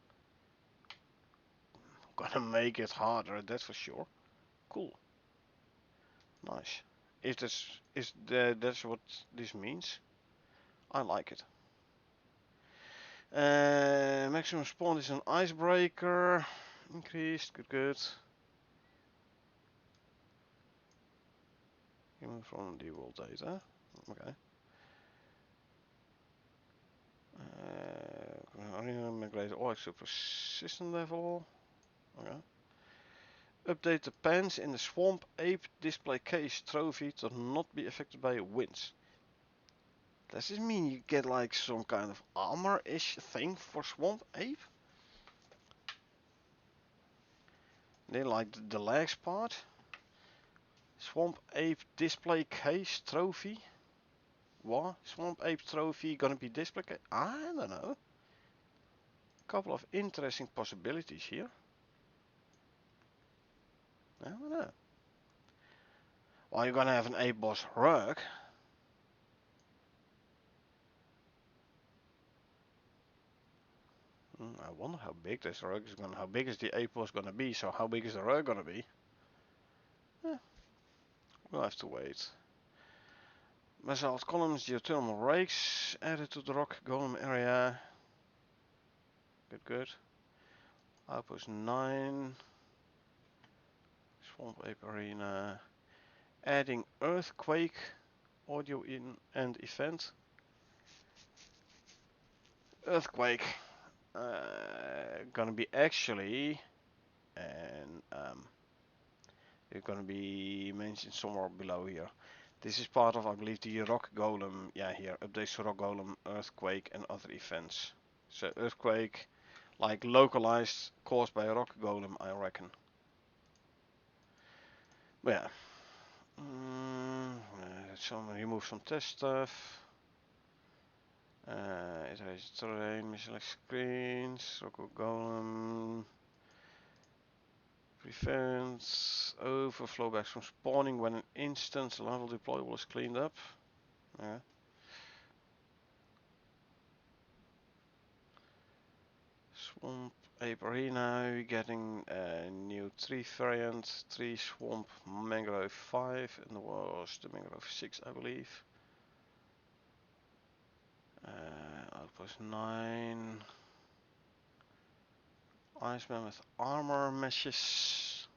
Gonna make it harder, that's for sure. Cool. Nice. If that's what this means, I like it. Maximum spawn is an icebreaker. Increased, good. Remove from the world data. Okay. Arena migrate OX to persistent level. Okay. Update the pants in the Swamp Ape display case trophy to not be affected by winds. Does this mean you get like some kind of armor-ish thing for Swamp Ape? They like the legs part. Swamp Ape display case trophy. What? Swamp Ape trophy gonna be display case? I don't know. Couple of interesting possibilities here. I don't know. Well, you're gonna have an ape boss rug. I wonder how big this rug is gonna. How big is the ape boss gonna be? So how big is the rug gonna be? Eh, we'll have to wait. Basalt columns, geothermal rakes added to the rock golem area. Good. Outpost 9. Swamp Ape Arena. Adding earthquake audio in and event. Earthquake. Gonna be actually, and it's gonna be mentioned somewhere below here. This is part of, I believe, the rock golem. Yeah, here updates to rock golem, earthquake, and other events. So earthquake, like localized, caused by a rock golem, I reckon. But yeah. Remove some test stuff. Iterate terrain, select screens, rock golem. Prevents overflow back from spawning when an instance level deployable is cleaned up. Yeah. Swamp Ape Arena, we're getting a new tree variant, Tree Swamp Mangrove 5, and there was the Mangrove 6, I believe. Outpost 9. Iceman with armor meshes.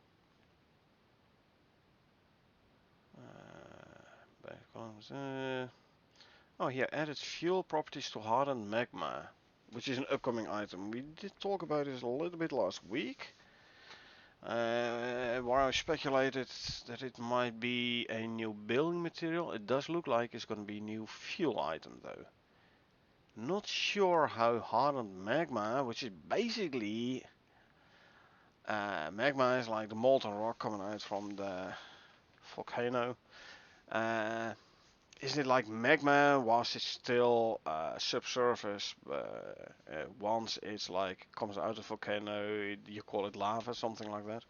Oh, here, added fuel properties to hardened magma, which is an upcoming item. We did talk about this a little bit last week. Where I speculated that it might be a new building material, it does look like it's going to be a new fuel item though. Not sure how hardened magma, which is basically magma is like the molten rock coming out from the volcano. Is it like magma whilst it's still subsurface? Once it's like comes out of the volcano, you call it lava, something like that.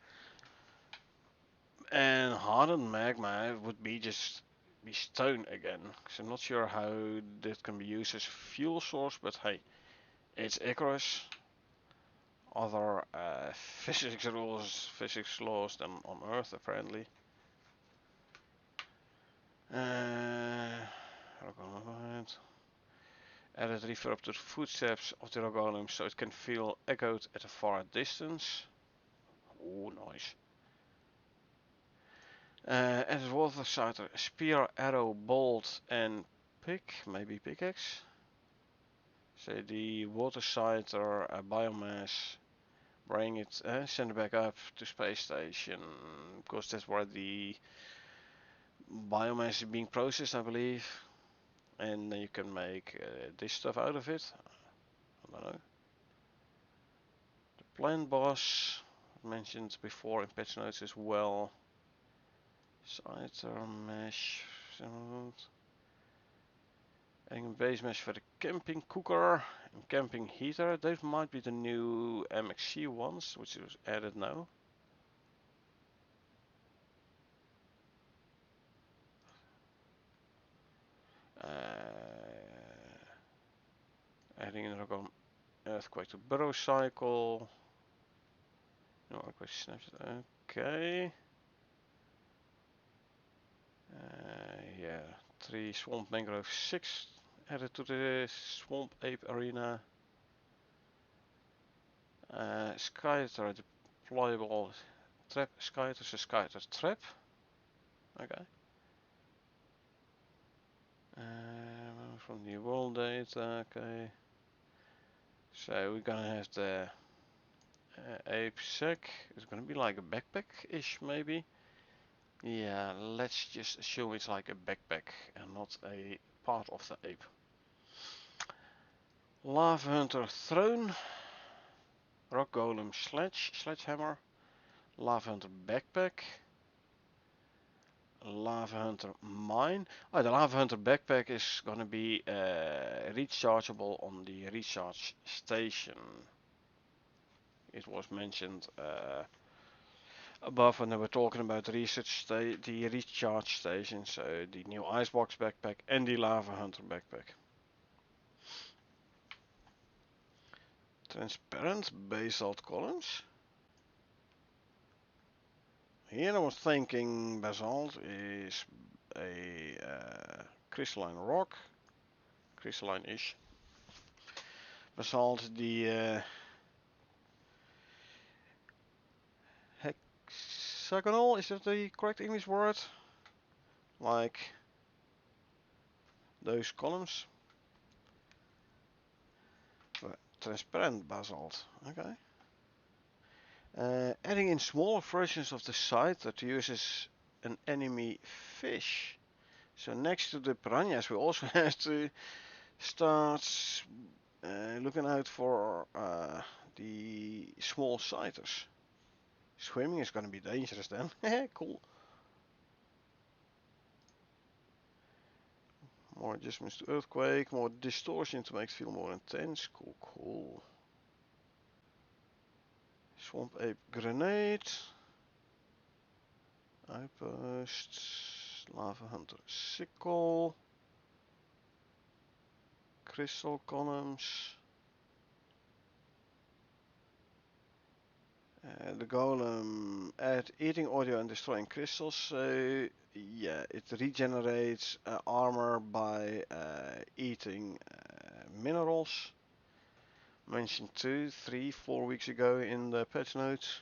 And hardened magma would be just be stone again. So I'm not sure how that can be used as fuel source, but hey, it's Icarus. Other physics rules, physics laws than on Earth apparently. Added reverb to the footsteps of the golem so it can feel echoed at a far distance. Oh, nice. Added water cider, spear, arrow, bolt, and pick, maybe pickaxe. So the water cider biomass, bring it, send it back up to space station, because that's where the biomass is being processed, I believe. And then you can make this stuff out of it. I don't know. The plant boss mentioned before in patch notes as well. Cider mesh. Adding a base mesh for the camping cooker and camping heater. Those might be the new MXC ones, which is added now. Adding another earthquake to burrow cycle. No earthquake snapshot. Okay. Yeah, 3 swamp mangrove 6 added to the swamp ape arena. Skyter deployable trap. Skyter's a Skyter trap. Okay. From the world data. Okay. So we're gonna have the ape sack. It's gonna be like a backpack-ish maybe. Yeah, let's just assume it's like a backpack and not a part of the ape. Lava Hunter throne. Rock Golem sledgehammer. Lava Hunter backpack. Lava Hunter mine. Oh, the Lava Hunter backpack is gonna be rechargeable on the recharge station. It was mentioned above when they were talking about the recharge station. So the new Icebox backpack and the Lava Hunter backpack. Transparent basalt columns. Here I was thinking basalt is a crystalline rock, crystalline-ish. Basalt, the hexagonal, is that the correct English word? Like those columns. Transparent basalt, okay. Adding in smaller versions of the site that uses an enemy fish. So next to the piranhas we also have to start looking out for the small sighters. Swimming is going to be dangerous then. Cool. More adjustments to earthquake, more distortion to make it feel more intense. Cool, cool. Swamp ape grenade. Outpost. Lava hunter sickle. Crystal columns. The golem add eating audio and destroying crystals. So yeah, it regenerates armor by eating minerals. Mentioned 2, 3, 4 weeks ago in the patch notes.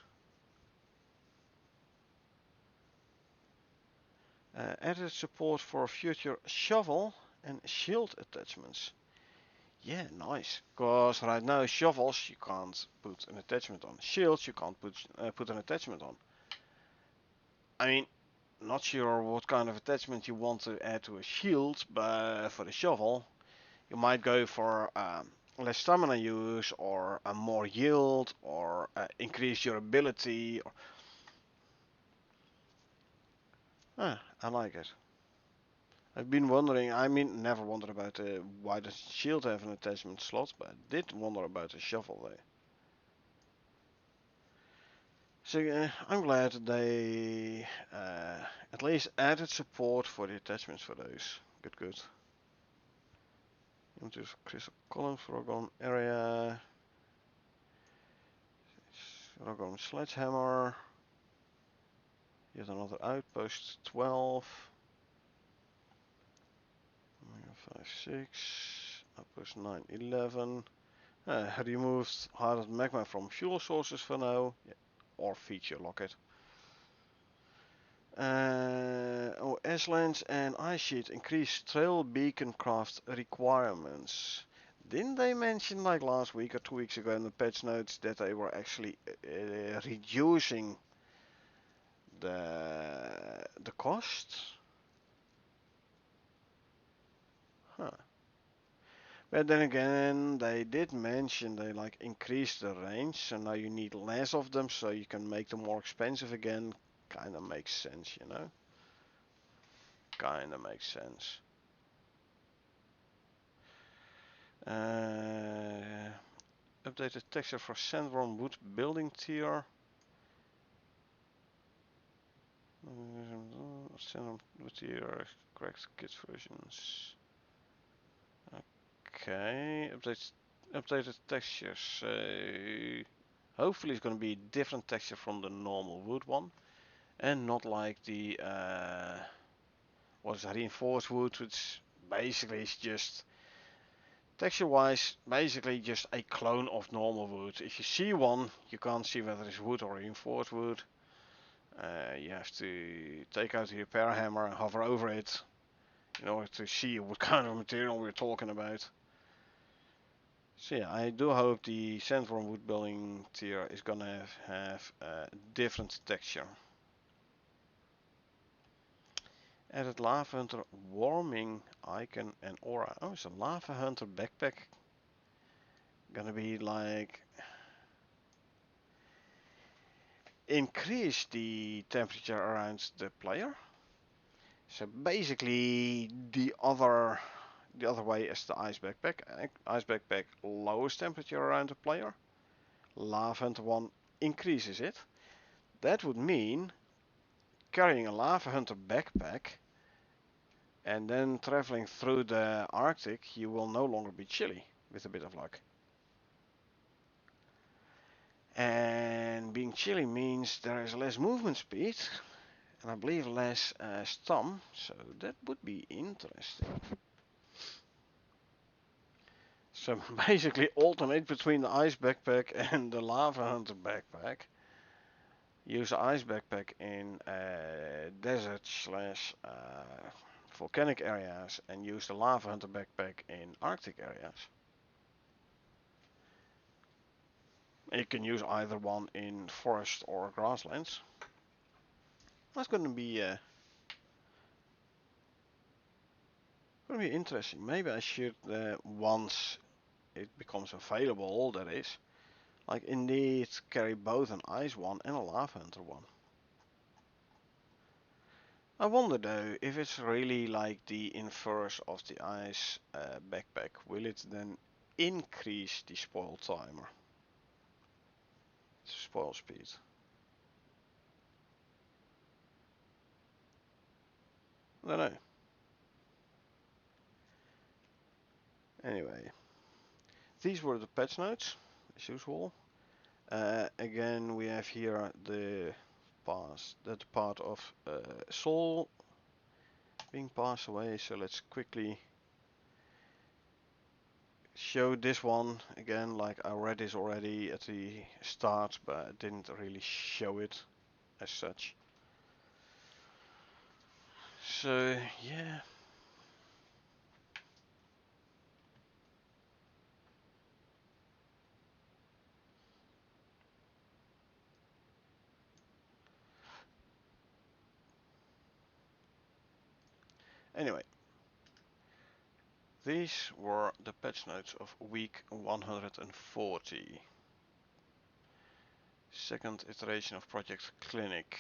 Added support for future shovel and shield attachments. Yeah, nice. Because right now shovels you can't put an attachment on. Shields you can't put an attachment on. I mean, not sure what kind of attachment you want to add to a shield, but for the shovel, you might go for less stamina use, or a more yield, or increase your ability. Or... I like it. I've been wondering, I mean, never wondered about why does shield have an attachment slot, but I did wonder about the shovel there. So I'm glad they at least added support for the attachments for those. Good, good. Into crystal columns for Rogon area. Rogon sledgehammer. Yet another outpost. 12. 5, 6. Outpost 9, 11. Removed hardened magma from fuel sources for now. Yeah. Or feature lock it. S-Lens and Ice Sheet increase trail beacon craft requirements. Didn't they mention like last week or 2 weeks ago in the patch notes that they were actually reducing the cost? Huh. But then again, they did mention they like increased the range, so now you need less of them, so you can make them more expensive again. Kinda makes sense, you know? Kinda makes sense. Updated texture for sandworm wood building tier. Sandworm wood tier, correct kit versions. Okay, updated textures. So hopefully it's going to be a different texture from the normal wood one, and not like the what's reinforced wood, which basically is just texture-wise, basically just a clone of normal wood. If you see one, you can't see whether it's wood or reinforced wood. You have to take out the repair hammer and hover over it in order to see what kind of material we're talking about. So yeah, I do hope the sandworm wood building tier is gonna have a different texture. Added Lava Hunter warming icon and aura. Oh, it's a Lava Hunter backpack. Gonna be like increase the temperature around the player. So basically the other way is the ice backpack. Ice backpack lowers temperature around the player. Lava Hunter one increases it. That would mean carrying a Lava Hunter backpack and then traveling through the Arctic, you will no longer be chilly with a bit of luck. And being chilly means there is less movement speed, and I believe less stam, so that would be interesting. So basically alternate between the ice backpack and the Lava Hunter backpack. Use the ice backpack in desert slash volcanic areas and use the Lava Hunter backpack in Arctic areas. You can use either one in forest or grasslands. That's going to be interesting. Maybe I should once it becomes available, that is, like indeed carry both an ice one and a Lava Hunter one. I wonder though if it's really like the inverse of the ice backpack. Will it then increase the spoil timer? Spoil speed. I don't know. Anyway, these were the patch notes as usual. Again, we have here the part of Sol being passed away. So let's quickly show this one again. Like I read this already at the start, but I didn't really show it as such. So yeah. Anyway, these were the patch notes of week 140. Second iteration of Project Clinic.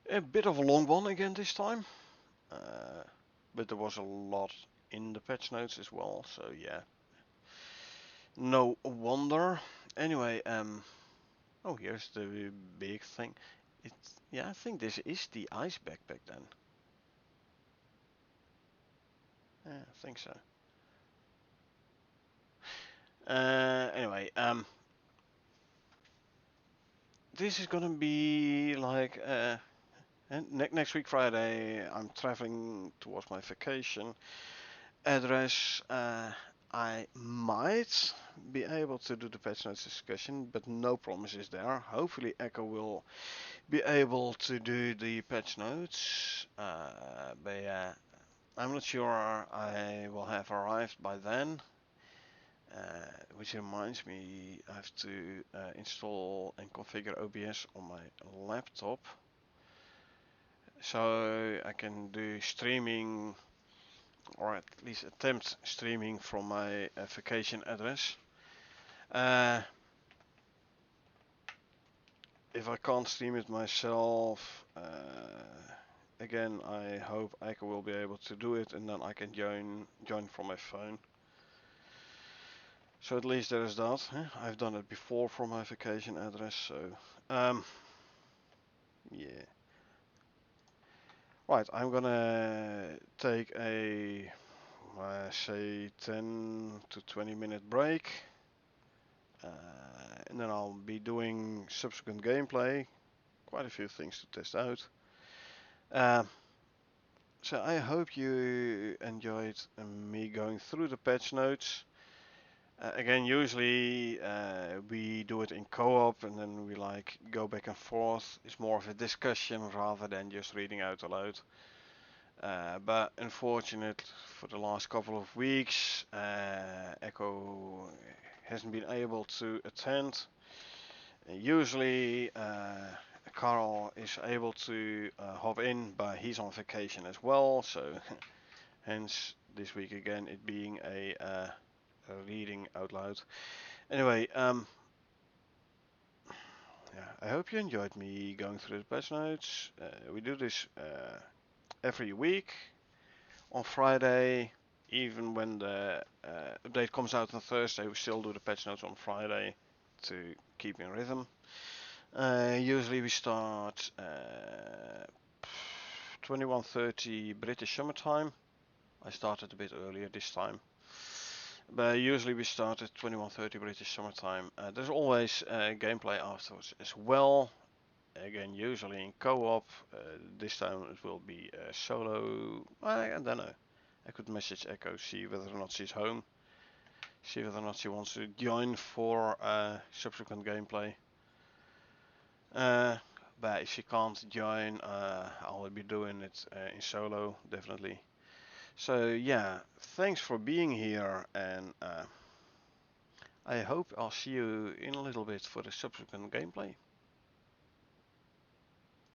A bit of a long one again this time, but there was a lot in the patch notes as well, so yeah, no wonder. Anyway, oh, here's the big thing. Yeah, I think this is the ice backpack then. Yeah, I think so. Anyway, this is gonna be like next week Friday. I'm traveling towards my vacation address. I might be able to do the patch notes discussion, but no promises there. Hopefully, Echo will be able to do the patch notes. But yeah, I'm not sure I will have arrived by then. Which reminds me, I have to install and configure OBS on my laptop, so I can do streaming, or at least attempt streaming from my vacation address. If I can't stream it myself, again, I hope Eiko will be able to do it, and then I can join from my phone. So at least there is that. I've done it before from my vacation address, so yeah. Right, I'm gonna take a say 10 to 20 minute break, and then I'll be doing subsequent gameplay. Quite a few things to test out. So I hope you enjoyed me going through the patch notes. Again, usually we do it in co-op and then we like go back and forth. It's more of a discussion rather than just reading out aloud. But unfortunately, for the last couple of weeks, Echo hasn't been able to attend. Usually, Carl is able to hop in, but he's on vacation as well, so hence this week again it being a reading out loud. Anyway, yeah, I hope you enjoyed me going through the patch notes. We do this every week on Friday. Even when the update comes out on Thursday, we still do the patch notes on Friday to keep in rhythm. Usually we start 21:30 British summertime. I started a bit earlier this time. But usually we start at 21:30 British summertime. There's always gameplay afterwards as well. Again, usually in co-op. This time it will be solo. I don't know. I could message Echo, see whether or not she's home. See whether or not she wants to join for subsequent gameplay. But if she can't join, I'll be doing it in solo, definitely. So yeah, thanks for being here, and I hope I'll see you in a little bit for the subsequent gameplay.